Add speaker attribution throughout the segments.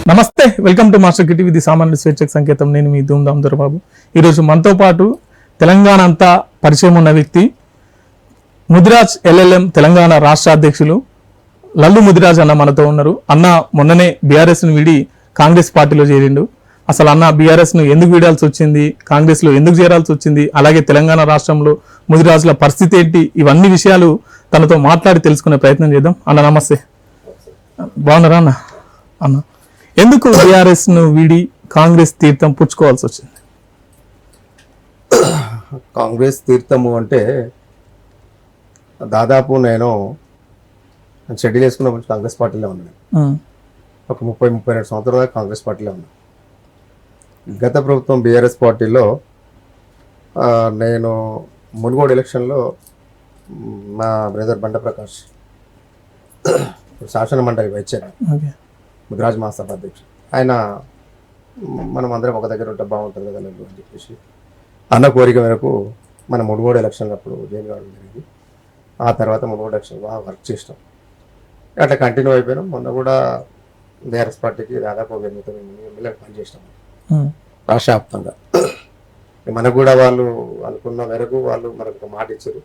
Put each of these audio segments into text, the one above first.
Speaker 1: నమస్తే, welcome to master kitty విధి సామాన్య స్వేచ్ఛకు సంకేతం. నేను మీ ధూమ్ధామ్ దొరబాబు. ఈరోజు మనతో పాటు తెలంగాణ అంతా పరిచయం ఉన్న వ్యక్తి ముదిరాజ్ LLM తెలంగాణ రాష్ట్ర అధ్యక్షులు లల్లు ముదిరాజ్ అన్న మనతో ఉన్నారు. అన్న మొన్ననే బీఆర్ఎస్ను వీడి కాంగ్రెస్ పార్టీలో చేరిండు. అసలు అన్న బీఆర్ఎస్ను ఎందుకు వీడాల్సి వచ్చింది, కాంగ్రెస్లో ఎందుకు చేరాల్సి వచ్చింది, అలాగే తెలంగాణ రాష్ట్రంలో ముదిరాజుల పరిస్థితి ఏంటి, ఇవన్నీ విషయాలు తనతో మాట్లాడి తెలుసుకునే ప్రయత్నం చేద్దాం. అన్న నమస్తే. బాగున్నారా అన్న? అన్న ఎందుకు బీఆర్ఎస్ను వీడి కాంగ్రెస్ తీర్థం పుచ్చుకోవాల్సి వచ్చింది?
Speaker 2: కాంగ్రెస్ తీర్థము అంటే దాదాపు నేను షెడ్యూల్ వేసుకున్నప్పుడు కాంగ్రెస్ పార్టీలో ఉన్నాను. ఒక 30-32 సంవత్సరాల దాకా కాంగ్రెస్ పార్టీలో ఉన్నాను. గత ప్రభుత్వం బీఆర్ఎస్ పార్టీలో నేను మునుగోడు ఎలక్షన్లో మా బ్రదర్ బండ ప్రకాష్ శాసన మండలి వచ్చాను, ముదిరాజ్ మహాసభ అధ్యక్షుడు. ఆయన మనం అందరం ఒక దగ్గర ఉంటే బాగుంటుంది కదా అని చెప్పేసి అన్న కోరిక మేరకు మన మునుగోడు ఎలక్షన్లు అప్పుడు జైలు కావడం జరిగింది. ఆ తర్వాత మునుగోడు ఎలక్షన్ బాగా వర్క్ చేసినాం, అట్లా కంటిన్యూ అయిపోయినాం. మొన్న కూడా బీఆర్ఎస్ పార్టీకి దాదాపు 8-9 ఎమ్మెల్యేలు పనిచేసినాం రాష్ట్ర వ్యాప్తంగా. మనకు కూడా వాళ్ళు అనుకున్న మేరకు వాళ్ళు మనకు ఒక మాట ఇచ్చారు.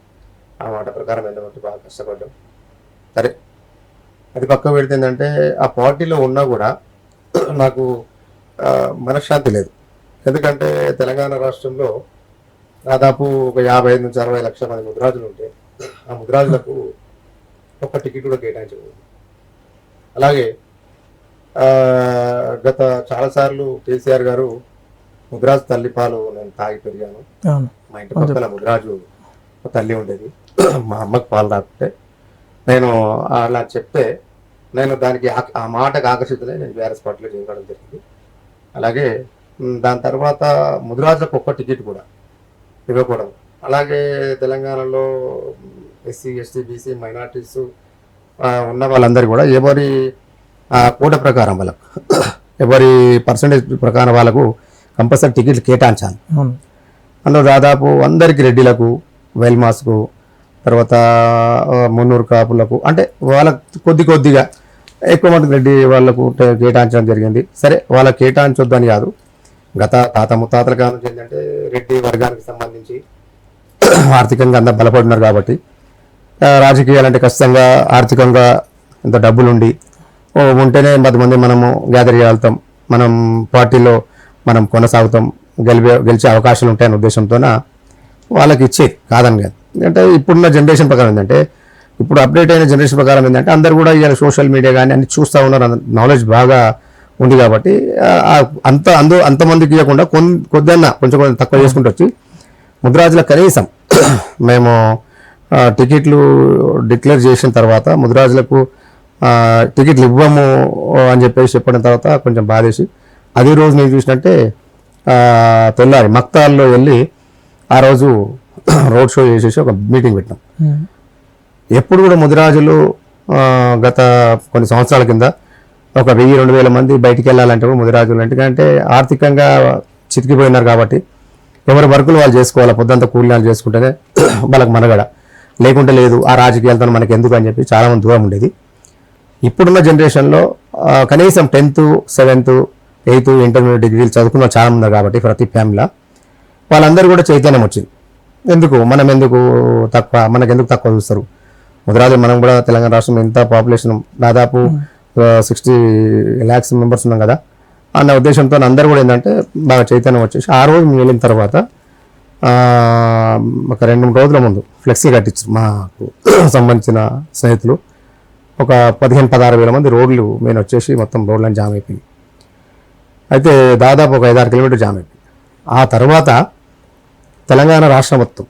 Speaker 2: ఆ మాట ప్రకారం ఏంటంటే బాగా కష్టపడ్డాం. సరే, అది పక్క పెడితే ఏంటంటే ఆ పార్టీలో ఉన్నా కూడా నాకు మనశ్శాంతి లేదు. ఎందుకంటే తెలంగాణ రాష్ట్రంలో దాదాపు ఒక 55-60 లక్షల మంది ముదిరాజులు ఉంటే ఆ ముదిరాజులకు ఒక్క టికెట్ కూడా కేటాయించకూడదు. అలాగే గత చాలాసార్లు కేసీఆర్ గారు ముదిరాజు తల్లిపాలు నేను తాగి పెరిగాను. మా ఇంటి పక్కన ముదిరాజు తల్లి ఉండేది, మా అమ్మకు పాలు రాకుంటే నేను అలా చెప్తే నేను దానికి ఆ మాటకు ఆకర్షితులై నేను బీఆర్ఎస్ పార్టీలో చేరడం జరిగింది. అలాగే దాని తర్వాత ముదిరాజులకు ఒక్క టికెట్ కూడా ఇవ్వకూడదు. అలాగే తెలంగాణలో SC, ST, BC మైనార్టీస్ ఉన్న వాళ్ళందరూ కూడా ఎవరి కోట ప్రకారం వాళ్ళకు ఎవరి పర్సంటేజ్ ప్రకారం వాళ్ళకు కంపల్సరీ టికెట్లు కేటాయించాలి. అందులో దాదాపు అందరికీ రెడ్డిలకు, వెల్మాస్కు, తర్వాత మున్నూరు కాపులకు, అంటే వాళ్ళకు కొద్దిగా ఎక్కువ మందికి రెడ్డి వాళ్ళకు కేటాయించడం జరిగింది. సరే, వాళ్ళకి కేటాయించొద్దని కాదు, గత తాత ముత్తాతల కాలం నుంచి ఏంటంటే రెడ్డి వర్గానికి సంబంధించి ఆర్థికంగా అంతా బలపడినారు కాబట్టి రాజకీయాలంటే ఖచ్చితంగా ఆర్థికంగా ఇంత డబ్బులుండి ఉంటేనే 10 మంది మనము గ్యాదర్ చేయగలుగుతాం, మనం పార్టీలో మనం కొనసాగుతాం, గెలిచే అవకాశాలు ఉంటాయనే ఉద్దేశంతోన వాళ్ళకి ఇచ్చేది కాదని కాదు. అంటే ఇప్పుడున్న జనరేషన్ ప్రకారం ఏంటంటే, ఇప్పుడు అప్డేట్ అయిన జనరేషన్ ప్రకారం ఏంటంటే అందరు కూడా ఇవాళ సోషల్ మీడియా కానీ అన్ని చూస్తూ ఉన్నారు, నాలెడ్జ్ బాగా ఉంది కాబట్టి అంతమందికి ఇవ్వకుండా కొంచెం తక్కువ చేసుకుంటూ వచ్చి ముదిరాజులకు కనీసం మేము టికెట్లు డిక్లేర్ చేసిన తర్వాత ముదిరాజులకు టికెట్లు ఇవ్వము అని చెప్పేసి చెప్పిన తర్వాత కొంచెం బాధేసి అదే రోజు నేను చూసినట్టే తెల్లారి మక్తాల్లో వెళ్ళి ఆ రోజు రోడ్ షో చేసేసి ఒక మీటింగ్ పెట్టినాం. ఎప్పుడు కూడా ముదిరాజులు గత కొన్ని సంవత్సరాల కింద ఒక 1000-2000 మంది బయటికి వెళ్ళాలంటే కూడా ముదిరాజులు ఎందుకంటే ఆర్థికంగా చితికిపోయినారు కాబట్టి ఎవరి వర్కులు వాళ్ళు చేసుకోవాలి, పొద్దంతా కూలీనాలు చేసుకుంటేనే వాళ్ళకి మనగడ, లేకుంటే లేదు, ఆ రాజకీయాలతో మనకి ఎందుకు అని చెప్పి చాలామంది దూరం ఉండేది. ఇప్పుడున్న జనరేషన్లో కనీసం 10th, 7th, 8th ఇంటర్మీడియట్ డిగ్రీలు చదువుకున్న చాలా ఉన్నారు కాబట్టి ప్రతి ఫ్యామిలీలో వాళ్ళందరూ కూడా చైతన్యం వచ్చింది. మనకెందుకు తక్కువ చూస్తారు ముదిరాజులు. మనం కూడా తెలంగాణ రాష్ట్రం ఎంత పాపులేషన్ దాదాపు 60 lakhs మెంబర్స్ ఉన్నాం కదా అన్న ఉద్దేశంతో అందరూ కూడా ఏంటంటే బాగా చైతన్యం వచ్చేసి ఆ రోజు మేము వెళ్ళిన తర్వాత ఒక 2-3 రోజుల ముందు ఫ్లెక్సీ కట్టించారు మాకు సంబంధించిన స్నేహితులు. ఒక 15-16 వేల మంది రోడ్లు మేము వచ్చేసి మొత్తం రోడ్లను జామ్ అయిపోయింది. అయితే దాదాపు ఒక 5-6 కిలోమీటర్ జామ్ అయిపోయింది. ఆ తర్వాత తెలంగాణ రాష్ట్రం మొత్తం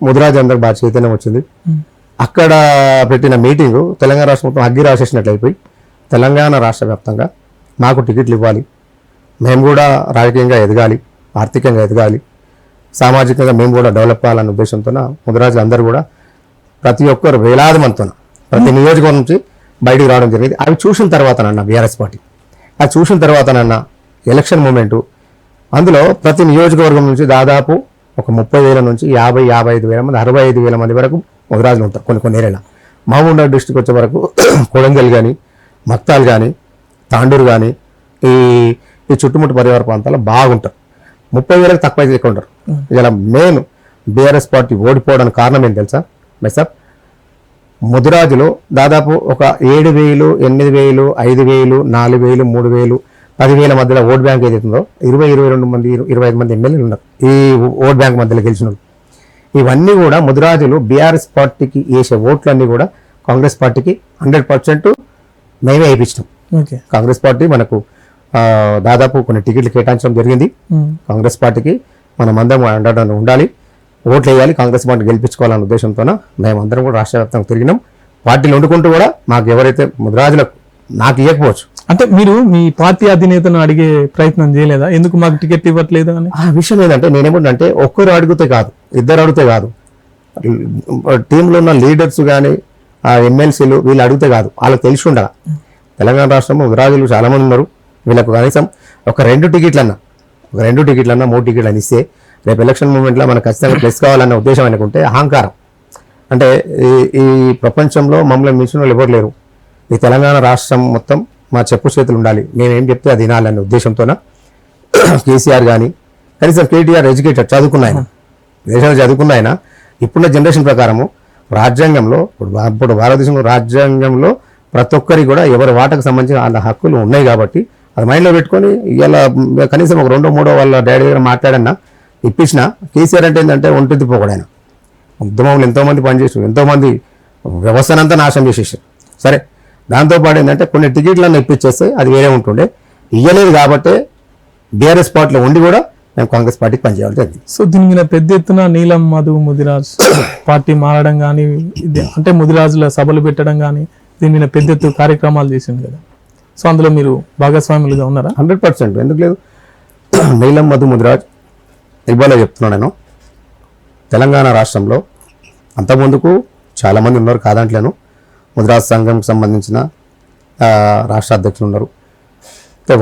Speaker 2: ముదిరాజు అందరికి బాగా చైతన్యం వచ్చింది. అక్కడ పెట్టిన మీటింగు తెలంగాణ రాష్ట్రం మొత్తం అగ్గి రాసేసినట్లు అయిపోయి తెలంగాణ రాష్ట్ర వ్యాప్తంగా మాకు టికెట్లు ఇవ్వాలి, మేము కూడా రాజకీయంగా ఎదగాలి, ఆర్థికంగా ఎదగాలి, సామాజికంగా మేము కూడా డెవలప్ అవ్వాలనే ఉద్దేశంతో ముదిరాజులు అందరూ కూడా ప్రతి ఒక్కరు వేలాది మందితో ప్రతి నియోజకవర్గం నుంచి బయటికి రావడం జరిగింది. అవి చూసిన తర్వాతనన్న బీఆర్ఎస్ పార్టీ అది చూసిన తర్వాతనన్న ఎలక్షన్ మూమెంటు అందులో ప్రతి నియోజకవర్గం నుంచి దాదాపు ఒక 30,000 నుంచి 50-55 మంది 65,000 మంది వరకు ముదిరాజులు ఉంటారు కొన్ని ఏరియాలో. మహబూబ్నగర్ డిస్టిక్ వచ్చే వరకు కొడంగల్ కానీ, మక్తాల్ కానీ, తాండూరు కానీ ఈ ఈ చుట్టుముట్టు పరివార ప్రాంతాల్లో బాగుంటారు. 30,000 తక్కువ అయితే ఎక్కువ ఉంటారు. ఇలా మెయిన్ బీఆర్ఎస్ పార్టీ ఓడిపోవడానికి కారణం ఏం తెలుసా సార్? ముదిరాజులో దాదాపు ఒక 7,000, 8,000, 5,000, 4,000, 3,000, 10,000 మధ్యలో ఓట్ బ్యాంక్ ఏదైతుందో 22 మంది 25 మంది ఎమ్మెల్యేలు ఉన్నారు ఈ ఓట్ బ్యాంక్ మధ్యలో గెలిచిన. ఇవన్నీ కూడా ముదిరాజులు బీఆర్ఎస్ పార్టీకి వేసే ఓట్లన్నీ కూడా కాంగ్రెస్ పార్టీకి 100% మేమే వేయించినాం. కాంగ్రెస్ పార్టీ మనకు దాదాపు కొన్ని టికెట్లు కేటాయించడం జరిగింది. కాంగ్రెస్ పార్టీకి మనం అందరం అండగా ఉండాలి, ఓట్లు వేయాలి, కాంగ్రెస్ పార్టీ గెలిపించుకోవాలనే ఉద్దేశంతో మేమందరం కూడా రాష్ట్ర వ్యాప్తంగా తిరిగినాం. పార్టీలు వండుకుంటూ కూడా మాకు ఎవరైతే ముదిరాజులకు నాకు ఇవ్వకపోవచ్చు
Speaker 1: అంటే మీరు మీ పార్టీ అధినేతను అడిగే ప్రయత్నం చేయలేదా? ఎందుకు మాకు టికెట్ ఇవ్వట్లేదు అని?
Speaker 2: ఆ విషయం ఏంటంటే నేనేమంటే ఒక్కరు అడిగితే కాదు, ఇద్దరు అడిగితే కాదు, టీంలో ఉన్న లీడర్స్ కానీ ఆ ఎమ్మెల్సీలు వీళ్ళు అడిగితే కాదు, వాళ్ళకి తెలిసి ఉండాలి. తెలంగాణ రాష్ట్రంలో ముదిరాజులు చాలా మంది ఉన్నారు. వీళ్ళకు కనీసం ఒక 2 టికెట్లన్నా 3 టికెట్లన్నా ఇస్తే రేపు ఎలక్షన్ మూమెంట్లో మనకు ఖచ్చితంగా ప్లస్ కావాలన్న ఉద్దేశం అనుకుంటే అహంకారం. అంటే ఈ ప్రపంచంలో మమ్మల్ని మించిన వాళ్ళు ఎవరు లేరు. ఈ తెలంగాణ రాష్ట్రం మొత్తం మా చెప్పు చేతులు ఉండాలి, నేనేం చెప్తే అది వినాలనే ఉద్దేశంతోన కేసీఆర్ కానీ కనీసం కేటీఆర్ ఎడ్యుకేటెడ్ చదువుకున్న ఆయన, దేశంలో చదువుకున్న ఆయన ఇప్పుడున్న జనరేషన్ ప్రకారము రాజ్యాంగంలో ఇప్పుడు భారతదేశంలో రాజ్యాంగంలో ప్రతి ఒక్కరికి కూడా ఎవరి వాటకు సంబంధించిన వాళ్ళ హక్కులు ఉన్నాయి కాబట్టి అది మైండ్లో పెట్టుకొని ఇలా కనీసం ఒక 2-3 వాళ్ళ డాడీ దగ్గర మాట్లాడన్నా ఇప్పించిన. కేసీఆర్ అంటే ఏంటంటే ఒంటిది పోకడైనా ఉద్యమంలో ఎంతోమంది పనిచేసారు, ఎంతోమంది వ్యవస్థనంతా నాశనం చేసేసారు. సరే, దాంతోపాటు ఏంటంటే కొన్ని టికెట్లను ఇప్పించేస్తే అది వేరే ఉంటుండే, ఇయ్యలేదు కాబట్టి బీఆర్ఎస్ పార్టీలో ఉండి కూడా మేము కాంగ్రెస్ పార్టీకి పనిచేయాలి జరిగింది.
Speaker 1: సో దీని మీద పెద్ద ఎత్తున నీలం మధు ముదిరాజ్ పార్టీ మారడం కానీ అంటే ముదిరాజుల సభలు పెట్టడం కానీ దీని మీద పెద్ద ఎత్తు కార్యక్రమాలు చేసింది కదా. సో అందులో మీరు భాగస్వాములుగా ఉన్నారా?
Speaker 2: 100%. ఎందుకు లేదు? నీలం మధు ముదిరాజ్ ఇవాళ చెప్తున్నాను నేను, తెలంగాణ రాష్ట్రంలో అంతకుముందుకు చాలామంది ఉన్నారు కాదంట్లేను. ముదిరాజ్ సంఘంకి సంబంధించిన రాష్ట్ర అధ్యక్షులు ఉన్నారు,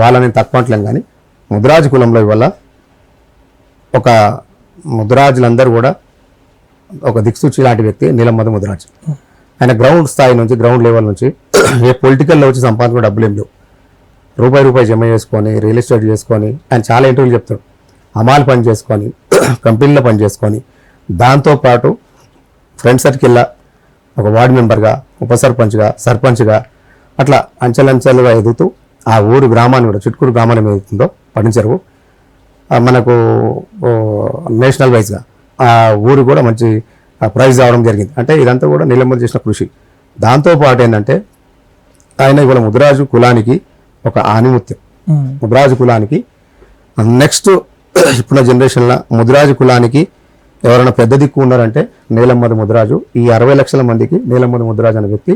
Speaker 2: వాళ్ళని తక్కువ అంటలేం. కానీ ముదిరాజ్ కులంలో ఇవాళ ఒక ముదిరాజులందరూ కూడా ఒక దిక్సూచి లాంటి వ్యక్తి నీలం మధు ముదిరాజ్. ఆయన గ్రౌండ్ స్థాయి నుంచి, గ్రౌండ్ లెవెల్ నుంచి ఏ పొలిటికల్లో వచ్చి సంపాదించుకునే డబ్బులు ఏం లేవు. రూపాయి జమ చేసుకొని రియల్ ఎస్టేట్ చేసుకొని ఆయన చాలా ఇంటర్వ్యూలు చెప్తాడు, అమాల్ పని చేసుకొని కంపెనీలో పని చేసుకొని దాంతోపాటు ఫ్రెండ్ సర్కిల్లో ఒక వార్డు మెంబర్గా, ఉప సర్పంచ్గా అట్లా అంచెలంచెలుగా ఎదుగుతూ ఆ ఊరు గ్రామాన్ని కూడా చుట్టుకూరు గ్రామాన్ని ఏదైతుందో పడించరు మనకు నేషనల్ వైజ్గా ఆ ఊరు కూడా మంచి ప్రైజ్ రావడం జరిగింది. అంటే ఇదంతా కూడా నీలం చేసిన కృషి. దాంతోపాటు ఏంటంటే ఆయన ఇవాళ ముదిరాజు కులానికి ఒక ఆనిముత్యం. ముదిరాజు కులానికి నెక్స్ట్ ఇప్పుడున్న జనరేషన్లో ముదిరాజు కులానికి ఎవరైనా పెద్ద దిక్కు ఉన్నారంటే నీలం మధు ముదిరాజు. ఈ 60 లక్షల మందికి నీలం మధు ముదిరాజు అనే వ్యక్తి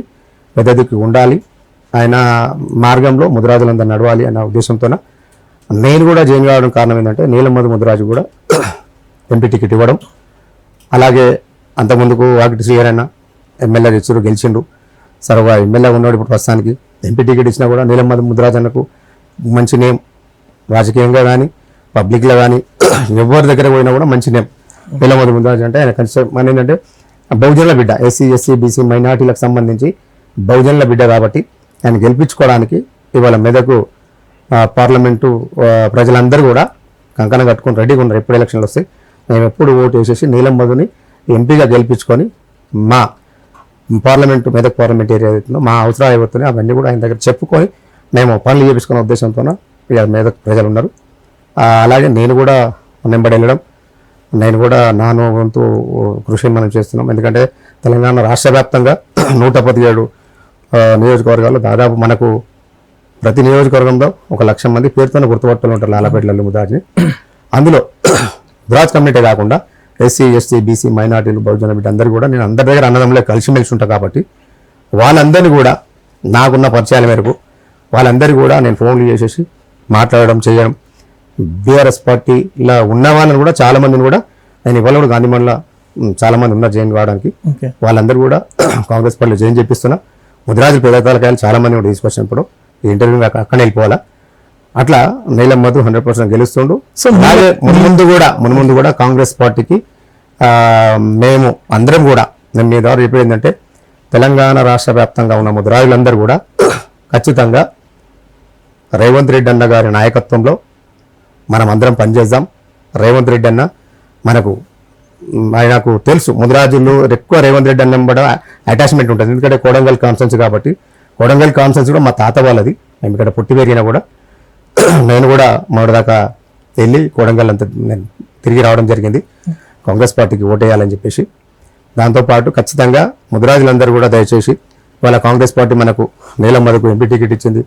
Speaker 2: పెద్ద దిక్కు ఉండాలి, ఆయన మార్గంలో ముదిరాజులందరూ నడవాలి అన్న ఉద్దేశంతో నేను కూడా జాయిన్ కావడం కారణం ఏంటంటే నీలం మధు ముదిరాజు కూడా ఎంపీ టికెట్ ఇవ్వడం. అలాగే అంతకుముందుకు వాకిటి శ్రీహరన్న ఎమ్మెల్యే తెచ్చారు, గెలిచిండు. సరగా ఎమ్మెల్యే ఉన్నాడు. ఇప్పుడు ప్రస్తుతానికి ఎంపీ టికెట్ ఇచ్చినా కూడా నీలం మధు ముదిరాజు అన్నకు మంచి నేమ్, రాజకీయంగా కానీ పబ్లిక్లో కానీ ఎవరి దగ్గర పోయినా కూడా మంచి నేమ్. నీలం మధు ముదిరాజు అంటే ఆయన కన్సిడర్ మన ఏంటంటే బహుజనుల బిడ్డ, ఎస్సీ ఎస్సీ బీసీ మైనార్టీలకు సంబంధించి బహుజనుల బిడ్డ కాబట్టి ఆయన గెలిపించుకోవడానికి ఇవాళ మెదకు పార్లమెంటు ప్రజలందరూ కూడా కంకణం కట్టుకొని రెడీగా ఉన్నారు. ఎప్పుడు ఎలక్షన్లు వస్తాయి మేము ఎప్పుడు ఓటు వేసేసి నీలం మధుని ఎంపీగా గెలిపించుకొని మా పార్లమెంటు మెదక్ పార్లమెంట్ ఏరియా అవుతుందో మా అవసరాలు ఏవవుతున్నాయి అవన్నీ కూడా ఆయన దగ్గర చెప్పుకొని మేము పనులు చేపించుకునే ఉద్దేశంతో ఇక మెదక్ ప్రజలు ఉన్నారు. అలాగే నేను కూడా వెంబడి వెళ్ళడం, నేను కూడా నా వంతు కృషి మనం చేస్తున్నాం. ఎందుకంటే తెలంగాణ రాష్ట్ర వ్యాప్తంగా 117 నియోజకవర్గాల్లో దాదాపు మనకు ప్రతి నియోజకవర్గంలో 1,00,000 మంది పేరుతోనే గుర్తుపట్టులు ఉంటారు లాలాపేటలో ముదిరాజ్ని. అందులో ముదిరాజ్ కమ్యూనిటీ కాకుండా ఎస్సీ ఎస్టీ బీసీ మైనార్టీలు బహుజన బిడ్డ అందరూ కూడా నేను అందరి దగ్గర అన్నదమ్ములే కలిసిమెలిసి ఉంటాను కాబట్టి వాళ్ళందరినీ కూడా నాకున్న పరిచయాల మేరకు వాళ్ళందరూ కూడా నేను ఫోన్లు చేసేసి మాట్లాడడం చేయడం. బీఆర్ఎస్ పార్టీలో ఉన్న వాళ్ళని కూడా చాలామందిని కూడా నేను ఇవాళ కూడా గాంధీమన్లో చాలామంది ఉన్నారు జాయిన్ కావడానికి. వాళ్ళందరూ కూడా కాంగ్రెస్ పార్టీలో జాయిన్ చేపిస్తున్నా. ముదిరాజుల పేదకాయలు చాలామంది కూడా తీసుకొచ్చినప్పుడు ఈ ఇంటర్వ్యూ అక్కడే వెళ్ళిపోవాలా. అట్లా నీలం మధు 100% గెలుస్తుండు. సో అలాగే మున్ముందు కూడా కాంగ్రెస్ పార్టీకి మేము అందరం కూడా నేను మీ ద్వారా చెప్పేది ఏంటంటే తెలంగాణ రాష్ట్ర వ్యాప్తంగా ఉన్న ముదిరాజులందరూ కూడా ఖచ్చితంగా రేవంత్ రెడ్డి అన్న గారి నాయకత్వంలో మనం అందరం పనిచేద్దాం. రేవంత్ రెడ్డి అన్న ఆయనకు తెలుసు ముదిరాజులు ఎక్కువ రేవంత్ రెడ్డి అన్న కూడా అటాచ్మెంట్ ఉంటుంది. ఎందుకంటే కోడంగల్ కాన్ఫరెన్స్ కాబట్టి, కోడంగల్ కాన్ఫరెన్స్ కూడా మా తాత వాళ్ళది. మేము ఇక్కడ పుట్టి పెరిగినా కూడా నేను కూడా మొదటిదాకా వెళ్ళి కోడంగల్ అంతా నేను తిరిగి రావడం జరిగింది కాంగ్రెస్ పార్టీకి ఓటేయాలని చెప్పేసి. దాంతోపాటు ఖచ్చితంగా ముదిరాజులందరూ కూడా దయచేసి వాళ్ళ కాంగ్రెస్ పార్టీ మనకు నీలం మధుకు ఎంపీ టికెట్ ఇచ్చింది,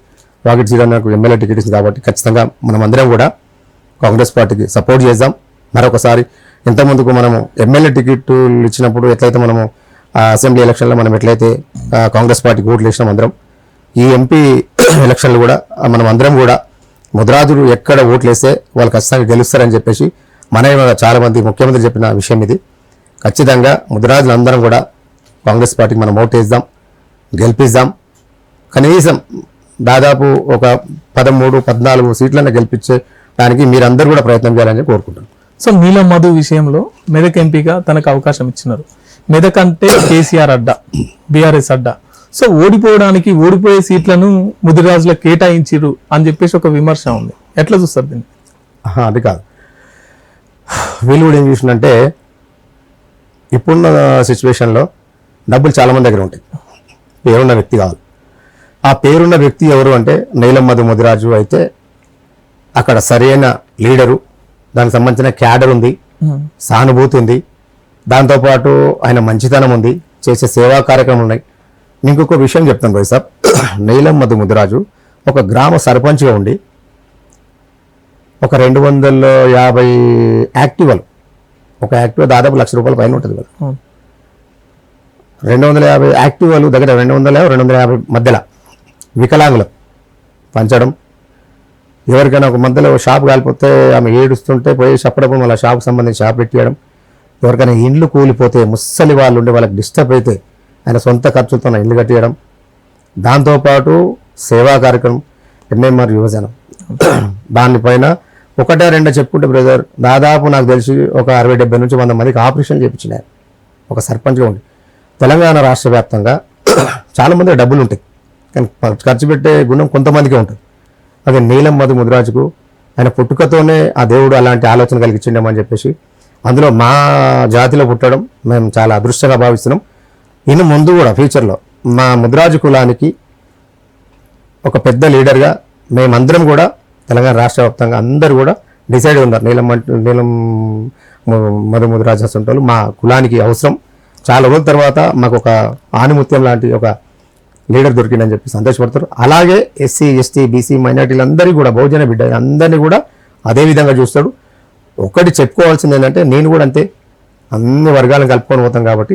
Speaker 2: వాకిట్ శ్రీరామ్కు ఎమ్మెల్యే టికెట్ ఇచ్చింది కాబట్టి ఖచ్చితంగా మనం అందరం కూడా కాంగ్రెస్ పార్టీకి సపోర్ట్ చేద్దాం. మరొకసారి ఇంతకుముందుకు మనము ఎమ్మెల్యే టికెట్లు ఇచ్చినప్పుడు ఎట్లయితే మనము అసెంబ్లీ ఎలక్షన్లో మనం ఎట్లయితే కాంగ్రెస్ పార్టీకి ఓట్లు వేసినాం అందరం, ఈ ఎంపీ ఎలక్షన్లు కూడా మనం అందరం కూడా ముదిరాజులు ఎక్కడ ఓట్లు వేస్తే వాళ్ళు ఖచ్చితంగా గెలుస్తారని చెప్పేసి చాలామంది ముఖ్యమంత్రి చెప్పిన విషయం ఇది. ఖచ్చితంగా ముదిరాజులు అందరం కూడా కాంగ్రెస్ పార్టీకి మనం ఓటు వేద్దాం, గెలిపిద్దాం. కనీసం దాదాపు ఒక 13-14 సీట్లను గెలిపించే దానికి మీరందరూ కూడా ప్రయత్నం చేయాలని కోరుకుంటున్నాను.
Speaker 1: సో నీలం మధు విషయంలో మెదక్ ఎంపీగా తనకు అవకాశం ఇచ్చినారు. మెదక్ అంటే కేసీఆర్ అడ్డా, బీఆర్ఎస్ అడ్డా. సో ఓడిపోయే సీట్లను ముదిరాజులకు కేటాయించిరు అని చెప్పేసి ఒక విమర్శ ఉంది. ఎట్లా చూస్తారు దీన్ని?
Speaker 2: అది కాదు, వీళ్ళు కూడా ఏం చూసిందంటే ఇప్పుడున్న సిచ్యువేషన్లో డబ్బులు చాలామంది దగ్గర ఉంటాయి, పేరున్న వ్యక్తి కావాలి. ఆ పేరున్న వ్యక్తి ఎవరు అంటే నీలం మధు ముదిరాజు అయితే అక్కడ సరైన లీడరు, దానికి సంబంధించిన క్యాడర్ ఉంది, సానుభూతి ఉంది, దాంతోపాటు ఆయన మంచితనం ఉంది, చేసే సేవా కార్యక్రమాలు ఉన్నాయి. మీకు ఒక విషయం చెప్తాను భాయ్ సాబ్, నీలం మధు ముదిరాజు ఒక గ్రామ సర్పంచ్గా ఉండి ఒక 250 యాక్టివలు, ఒక యాక్టివ్ దాదాపు ₹1,00,000 పైన ఉంటుంది కదా, 250 యాక్టివలు దగ్గర 250 మధ్యలో వికలాంగులు పంచడం. ఎవరికైనా ఒక మధ్యలో షాప్ కాలిపోతే ఆమె ఏడుస్తుంటే పోయి చెప్పడప్పుడు మళ్ళీ షాప్కి సంబంధించి షాప్ పెట్టేయడం. ఎవరికైనా ఇండ్లు కూలిపోతే ముసలి వాళ్ళు ఉండి వాళ్ళకి డిస్టర్బ్ అయితే ఆయన సొంత ఖర్చులతో ఇల్లు కట్టేయడం. దాంతోపాటు సేవా కార్యక్రమం ఎంఎంఆర్ యువజన, దానిపైన 1-2 చెప్పుకుంటే బ్రదర్ దాదాపు నాకు తెలిసి ఒక 60-70 నుంచి 100 మందికి ఆపరేషన్ చేయించినారు ఒక సర్పంచ్గా ఉండి. తెలంగాణ రాష్ట్ర వ్యాప్తంగా చాలామంది డబ్బులు ఉంటాయి, కానీ ఖర్చు పెట్టే గుణం కొంతమందికే ఉంటుంది. అదే నీలం మధు ముదిరాజుకు ఆయన పుట్టుకతోనే ఆ దేవుడు అలాంటి ఆలోచన కలిగించిండమని చెప్పేసి, అందులో మా జాతిలో పుట్టడం మేము చాలా అదృష్టంగా భావిస్తున్నాం. ఇನ್ನು ముందు కూడా ఫ్యూచర్లో మా ముదిరాజు కులానికి ఒక పెద్ద లీడర్గా మేమందరం కూడా తెలంగాణ రాష్ట్ర వ్యాప్తంగా అందరూ కూడా డిసైడ్ ఉన్నారు. నీలం మధు ముదిరాజు అసంటోళ్ళు మా కులానికి అవసరం. చాలా రోజుల తర్వాత మాకు ఒక ఆనిముత్యం లాంటి ఒక లీడర్ దొరికిందని చెప్పి సంతోషపడతారు. అలాగే ఎస్సీ, ఎస్టీ, బీసీ మైనార్టీలందరికీ కూడా బహుజన బిడ్డ అందరినీ కూడా అదే విధంగా చూస్తాడు. ఒకటి చెప్పుకోవాల్సింది ఏంటంటే నేను కూడా అంతే అన్ని వర్గాలను కలుపుకొని పోతాం కాబట్టి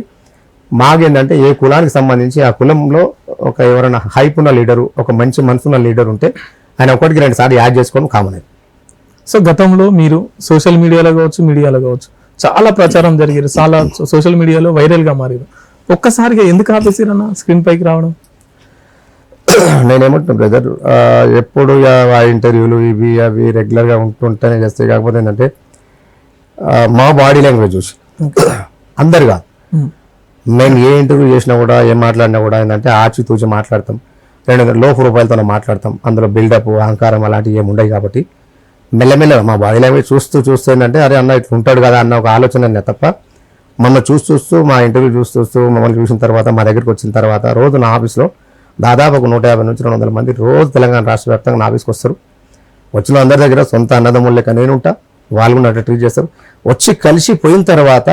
Speaker 2: మాకేంటంటే ఏ కులానికి సంబంధించి ఆ కులంలో ఒక ఎవరైనా హైప్ ఉన్న లీడరు, ఒక మంచి మనసున్న లీడర్ ఉంటే ఆయన 1-2 సార్లు యాడ్ చేసుకొని కామన్ అయింది.
Speaker 1: సో గతంలో మీరు సోషల్ మీడియాలో కావచ్చు చాలా ప్రచారం జరిగారు, చాలా సోషల్ మీడియాలో వైరల్గా మారారు. ఒక్కసారిగా ఎందుకు ఆపేసిరన్న స్క్రీన్ పైకి రావడం?
Speaker 2: నేనేమంటున్నా బ్రదర్, ఎప్పుడు ఆ ఇంటర్వ్యూలు ఇవి అవి రెగ్యులర్గా ఉంటుంటేనే చేస్తాయి. కాకపోతే ఏంటంటే మా బాడీ లాంగ్వేజ్ చూసి అందరు కాదు, మేము ఏ ఇంటర్వ్యూ చేసినా కూడా ఏం మాట్లాడినా కూడా ఏంటంటే ఆచితూచి మాట్లాడతాం, 2 లో ప్రొఫైల్తో మాట్లాడతాం. అందులో బిల్డప్, అహంకారం అలాంటివి ఏమి ఉండవు కాబట్టి మెల్లమెల్లగా మా బాడీ లాంగ్వేజ్ చూస్తూ ఏంటంటే అరే అన్న ఇట్లా ఉంటాడు కదా అన్న ఒక ఆలోచన తప్ప మమ్మల్ని చూస్తూ మా ఇంటర్వ్యూ చూస్తూ మమ్మల్ని చూసిన తర్వాత మా దగ్గరికి వచ్చిన తర్వాత రోజు నా ఆఫీస్లో దాదాపు ఒక 150 నుంచి 200 మంది రోజు తెలంగాణ రాష్ట్ర వ్యాప్తంగా నా ఆఫీస్కి వస్తారు. వచ్చిన అందరి దగ్గర సొంత అన్నదమ్ముల లెక్క నేను ఉంటా, వాళ్ళు కూడా అట్లా ట్రీట్ చేస్తారు. వచ్చి కలిసి పోయిన తర్వాత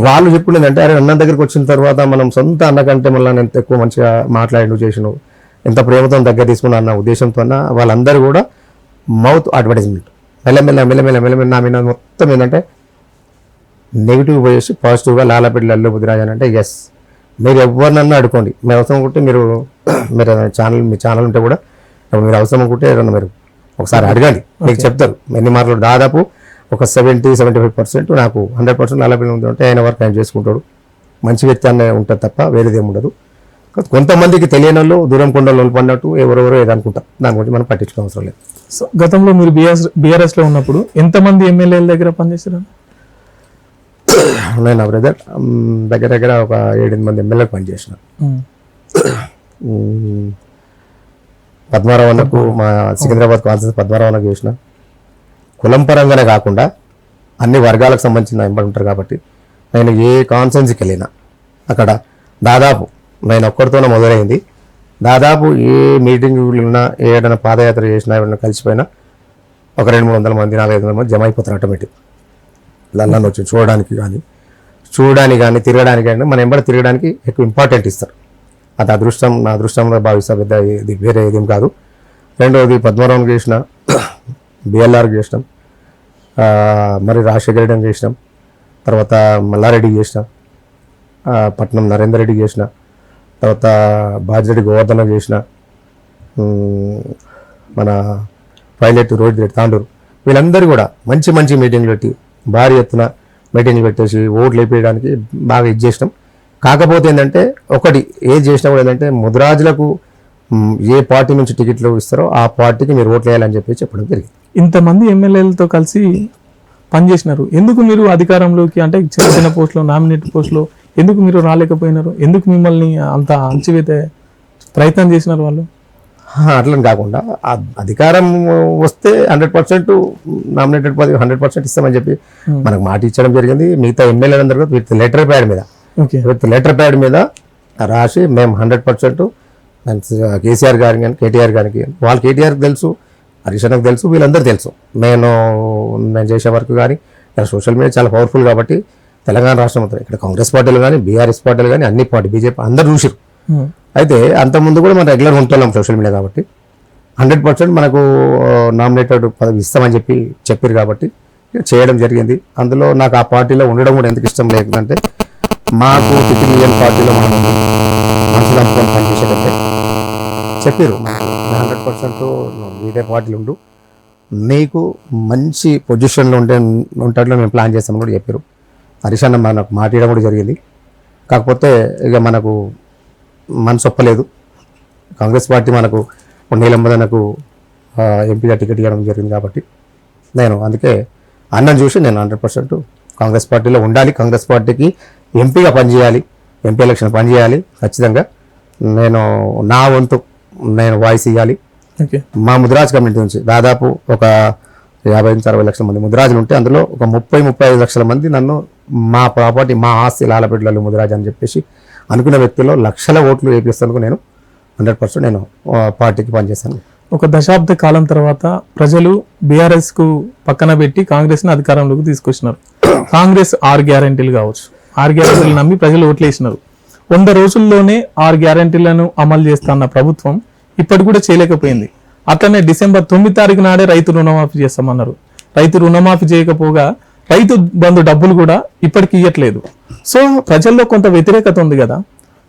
Speaker 2: వాళ్ళు చెప్పుడు ఏంటంటే అరే అన్న దగ్గరికి వచ్చిన తర్వాత మనం సొంత అన్న కంటే మళ్ళీ నేను ఎక్కువ మంచిగా మాట్లాడి చేసినావు, ఎంత ప్రేమతో దగ్గర తీసుకున్నా అన్న ఉద్దేశంతో వాళ్ళందరూ కూడా మౌత్ అడ్వర్టైజ్మెంట్ మెల్లమెల్ల నా మీద మొత్తం ఏంటంటే నెగిటివ్ పోయేసి పాజిటివ్గా లాలపెట్టి లల్లు బుద్ధిరాజు అంటే ఎస్ మీరు ఎవరినన్నా అడుకోండి, మీరు అవసరం అనుకుంటే మీరు మీ ఛానల్ ఉంటే కూడా మీరు అవసరం అనుకుంటే ఏదన్నా మీరు ఒకసారి అడగండి, మీకు చెప్తారు ఎన్ని మార్కులు. దాదాపు ఒక 70-75% నాకు 100% లాలపెల్లి ఉంది అంటే ఆయన వరకు ఆయన చేసుకుంటాడు. మంచి వ్యక్తి అనే ఉంటుంది తప్ప వేరేదేమి ఉండదు. కొంతమందికి తెలియని వాళ్ళు దూరం కొండలు పడినట్టు ఎవరెవరో ఏదనుకుంటారు, దాని గురించి మనం పట్టించుకో అవసరం లేదు.
Speaker 1: సో గతంలో మీరు బీఆర్ఎస్లో ఉన్నప్పుడు ఎంతమంది ఎమ్మెల్యేల దగ్గర పనిచేశారు?
Speaker 2: నేను నా బ్రదర్ దగ్గర ఒక 7-8 మంది ఎమ్మెల్యేలు పనిచేసిన. పద్మారావణకు మా సికింద్రాబాద్ కాన్సెన్స్ పద్మారావణకు చేసిన కులం పరంగానే కాకుండా అన్ని వర్గాలకు సంబంధించిన ఎంబడి ఉంటారు కాబట్టి నేను ఏ కాన్సెన్స్కి వెళ్ళినా అక్కడ దాదాపు నేను ఒక్కడితోనే మొదలైంది. దాదాపు ఏ మీటింగ్ ఉన్నా ఏదైనా పాదయాత్ర చేసినా ఏమైనా కలిసిపోయినా ఒక 200-300 మంది 400-500 మంది జమ అయిపోతారు ఆటోమేటిక్. లండన్ వచ్చి చూడడానికి కానీ తిరగడానికి కానీ మన ఎంబడి తిరగడానికి ఎక్కువ ఇంపార్టెంట్ ఇస్తారు. అది అదృష్టం, నా అదృష్టంలో భావిస్తా, పెద్ద ఇది వేరే ఏదేం కాదు. రెండవది పద్మనాభంకి చేసిన, బిఎల్ఆర్కి చేసినాం, మరి రాజశేఖర రెడ్డికి చేసినాం, తర్వాత మల్లారెడ్డికి చేసిన, పట్నం నరేందర్ రెడ్డికి చేసిన, తర్వాత బాజిరెడ్డి గోవర్ధనకు చేసిన, మన పైలట్ రోహిత్ రెడ్డి తాండూరు, వీళ్ళందరూ కూడా మంచి మంచి మీటింగ్లు పెట్టి భారీ ఎత్తున మీటింగ్లు పెట్టేసి ఓట్లు వేపేయడానికి బాగా ఇది చేసినాం. కాకపోతే ఏంటంటే ఒకటి ఏది చేసినా కూడా ఏంటంటే ముదిరాజులకు ఏ పార్టీ నుంచి టికెట్లు ఇస్తారో ఆ పార్టీకి మీరు ఓట్లు వేయాలని చెప్పి చెప్పడం జరిగింది.
Speaker 1: ఇంతమంది ఎమ్మెల్యేలతో కలిసి పనిచేసినారు, ఎందుకు మీరు అధికారంలోకి అంటే చిన్న చిన్న పోస్టులో నామినేట్ పోస్టులో ఎందుకు మీరు రాలేకపోయినారు? ఎందుకు మిమ్మల్ని అంత అంచివేతే ప్రయత్నం చేసినారు వాళ్ళు?
Speaker 2: అట్లని కాకుండా అధికారం వస్తే 100% నామినేటెడ్ పదవి 100% ఇస్తామని చెప్పి మనకు మాట ఇచ్చడం జరిగింది. మిగతా ఎమ్మెల్యేలందరూ విత్ లెటర్ ప్యాడ్ మీద రాసి మేము 100% కేసీఆర్ గారికి కానీ కేటీఆర్ గారికి, వాళ్ళు కేటీఆర్కి తెలుసు, హరీష్ అన్నకు తెలుసు, వీళ్ళందరూ తెలుసు నేను చేసే వరకు. కానీ ఇక్కడ సోషల్ మీడియా చాలా పవర్ఫుల్ కాబట్టి తెలంగాణ రాష్ట్రం మొత్తం ఇక్కడ కాంగ్రెస్ పార్టీలు కానీ బీఆర్ఎస్ పార్టీలు కానీ అన్ని పార్టీ బీజేపీ అందరూ చూసారు. అయితే అంతకుముందు కూడా మనం రెగ్యులర్ ఉంటున్నాం సోషల్ మీడియా కాబట్టి 100% మనకు నామినేటెడ్ పదవి ఇస్తామని చెప్పారు కాబట్టి చేయడం జరిగింది. అందులో నాకు ఆ పార్టీలో ఉండడం కూడా ఎందుకు ఇష్టం లేదంటే మాకు టికెట్ ఇయ్యని పార్టీలో మనం మనసు నమ్ముకొని పనిచేసేటంటే చెప్పారు 100% ఇదే పార్టీలు ఉండు, నీకు మంచి పొజిషన్లో ఉంటాడో మేము ప్లాన్ చేస్తామని కూడా చెప్పారు. హరీష్ అన్న మనకు మాట్లాడడం కూడా జరిగింది. కాకపోతే ఇక మనకు మనసు ఒప్పలేదు. కాంగ్రెస్ పార్టీ మనకు నీలమ్మదనకు ఎంపీగా టికెట్ ఇవ్వడం జరిగింది కాబట్టి నేను అందుకే అన్నం చూసి నేను 100% కాంగ్రెస్ పార్టీలో ఉండాలి, కాంగ్రెస్ పార్టీకి ఎంపీగా పనిచేయాలి, ఎంపీ ఎలక్షన్ పనిచేయాలి. ఖచ్చితంగా నేను నా వంతు నేను వాయిస్ ఇవ్వాలి. మా ముదిరాజ్ కమ్యూనిటీ నుంచి దాదాపు ఒక 50-60 లక్షల మంది ముదిరాజులు ఉంటే అందులో ఒక 30-35 లక్షల మంది నన్ను మా ప్రాపర్టీ మా ఆస్తి లాలపెట్టలు ముదిరాజు అని చెప్పేసి అనుకున్న వ్యక్తుల్లో లక్షల ఓట్లు వేపిస్తాను. నేను 100% నేను పార్టీకి పనిచేస్తాను.
Speaker 1: ఒక దశాబ్ద కాలం తర్వాత ప్రజలు బీఆర్ఎస్ కు పక్కన పెట్టి కాంగ్రెస్ ని అధికారంలోకి తీసుకొచ్చినారు. కాంగ్రెస్ 6 గ్యారెంటీలు కావచ్చు, 6 గ్యారెంటీలు నమ్మి ప్రజలు ఓట్లు వేసినారు. 100 రోజుల్లోనే 6 గ్యారెంటీలను అమలు చేస్తున్న ప్రభుత్వం ఇప్పటి కూడా చేయలేకపోయింది. అట్లనే డిసెంబర్ 9 తారీఖు నాడే రైతు రుణమాఫీ చేస్తామన్నారు. రైతు రుణమాఫీ చేయకపోగా రైతు బంధు డబ్బులు కూడా ఇప్పటికి ఇవ్వట్లేదు. సో ప్రజల్లో కొంత వ్యతిరేకత ఉంది కదా.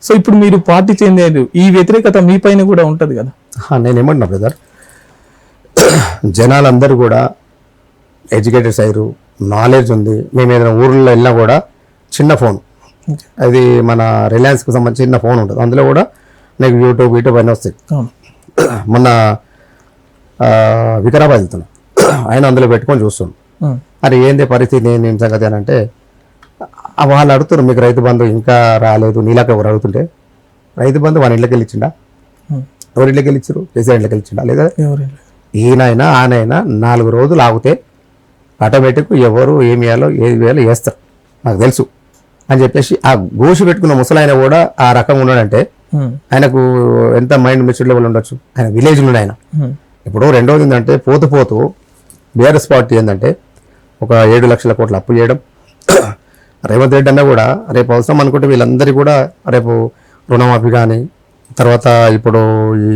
Speaker 1: సో ఇప్పుడు మీరు పార్టీ చేంజ్ అయ్యారు, ఈ వ్యతిరేకత మీ పైన కూడా ఉంటుంది కదా.
Speaker 2: నేనేమంటున్నా బ్రదర్, జనాలందరూ కూడా ఎడ్యుకేటెడ్స్ అయ్యారు, నాలెడ్జ్ ఉంది. మేము ఏదైనా ఊర్లో వెళ్ళినా కూడా చిన్న ఫోన్, అది మన రిలయన్స్కి సంబంధించి చిన్న ఫోన్ ఉంటుంది, అందులో కూడా నీకు యూట్యూబ్ అన్నీ వస్తాయి. మొన్న వికారాబాద్ వెళ్తున్నా, ఆయన అందులో పెట్టుకొని చూస్తున్నాను. అరే ఏంది పరిస్థితి, నేను సంగతి అని అంటే వాళ్ళు అడుగుతారు మీకు రైతు బంధు ఇంకా రాలేదు, నీలాక ఎవరు అడుగుతుంటే రైతు బంధు వాళ్ళ ఇంట్లోకి వెళ్ళిచ్చిండా, ఎవరి ఇంట్లోకి వెళ్ళిచ్చారు, కేసీఆర్ ఇంట్లోకి వెళ్ళిచ్చిండా లేదా, ఈయనైనా ఆయనైనా 4 రోజులు ఆగితే ఆటోమేటిక్ ఎవరు ఏమి వేయాలో ఏది వేయాలో వేస్తారు నాకు తెలుసు అని చెప్పేసి ఆ గోషి పెట్టుకున్న ముసలాయన కూడా ఆ రకంగా ఉన్నాడంటే ఆయనకు ఎంత మైండ్ మెచ్యూర్ లెవెల్ ఉండొచ్చు. ఆయన విలేజ్లో ఆయన ఇప్పుడు. రెండోది ఏంటంటే పోతూ బీఆర్ఎస్ పార్టీ ఏంటంటే ఒక 7 లక్షల కోట్ల అప్పు చేయడం. రేవంత్ రెడ్డి అన్న కూడా రేపు అవసరం అనుకుంటే వీళ్ళందరికీ కూడా రేపు రుణమాఫీ కానీ, తర్వాత ఇప్పుడు ఈ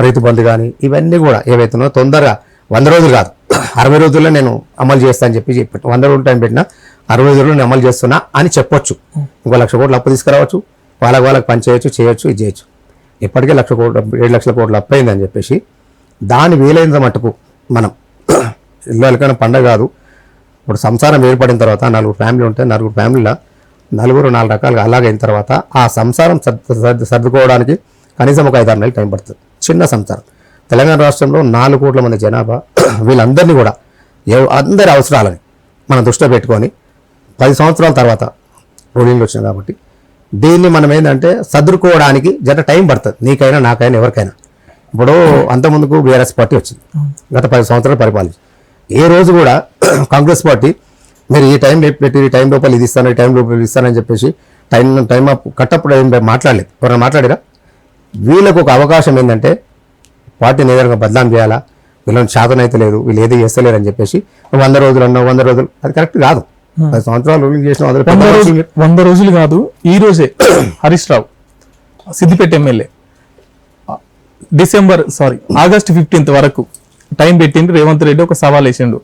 Speaker 2: రైతు బంధు కానీ, ఇవన్నీ కూడా ఏవైతున్నాయో తొందరగా 100 రోజులు కాదు 60 రోజుల్లో నేను అమలు చేస్తా అని చెప్పి 100 రోజులు టైం పెట్టినా 60 రోజుల్లో నేను అమలు చేస్తున్నా అని చెప్పొచ్చు. ఇంకో 1 లక్ష కోట్ల అప్పు తీసుకురావచ్చు, వాళ్ళకి పని చేయొచ్చు, ఇది చేయొచ్చు. ఇప్పటికే 7 లక్షల కోట్ల అప్పు అయిందని చెప్పేసి దాని వీలైనంత మటుకు మనం ఇల్లు వాళ్ళకైనా పండగ కాదు. ఇప్పుడు సంసారం ఏర్పడిన తర్వాత 4 ఫ్యామిలీ ఉంటే 4 ఫ్యామిలీలో 4 రకాలుగా అలాగైన తర్వాత ఆ సంసారం సర్దుకోవడానికి కనీసం ఒక 5-6 నెలలు టైం పడుతుంది. చిన్న సంసారం. తెలంగాణ రాష్ట్రంలో 4 కోట్ల మంది జనాభా, వీళ్ళందరినీ కూడా అందరి అవసరాలని మనం దృష్టిలో పెట్టుకొని 10 సంవత్సరాల తర్వాత రూలింగ్ వచ్చింది కాబట్టి దీన్ని మనం ఏంటంటే సర్దుకోవడానికి జర టైం పడుతుంది, నీకైనా నాకైనా ఎవరికైనా. ఇప్పుడు అంతకుముందుకు బీఆర్ఎస్ పార్టీ వచ్చింది, గత 10 సంవత్సరాలు పరిపాలించి ఏ రోజు కూడా కాంగ్రెస్ పార్టీ మీరు ఈ టైం పెట్టి ఈ టైం లోపల ఇది ఇస్తాను, ఈ టైం లోపల ఇది ఇస్తానని చెప్పేసి టైం కట్టప్పుడు ఏం మాట్లాడలేదు. ఎవరైనా మాట్లాడారా? వీళ్ళకు ఒక అవకాశం ఏంటంటే పార్టీని ఏదైనా బదనాం చేయాలా, వీళ్ళని శాతం అయితే లేదు, వీళ్ళు ఏది చేస్తలేరు అని చెప్పేసి 100 రోజులు అన్నావు, 100 రోజులు అది కరెక్ట్ కాదు. 10 సంవత్సరాలు రూలింగ్ చేసిన
Speaker 1: 100 రోజులు కాదు. ఈ రోజే Harish Rao Siddipet MLA August 15th వరకు టైం పెట్టిండు. రేవంత్ రెడ్డి ఒక సవాల్ వేసిండు,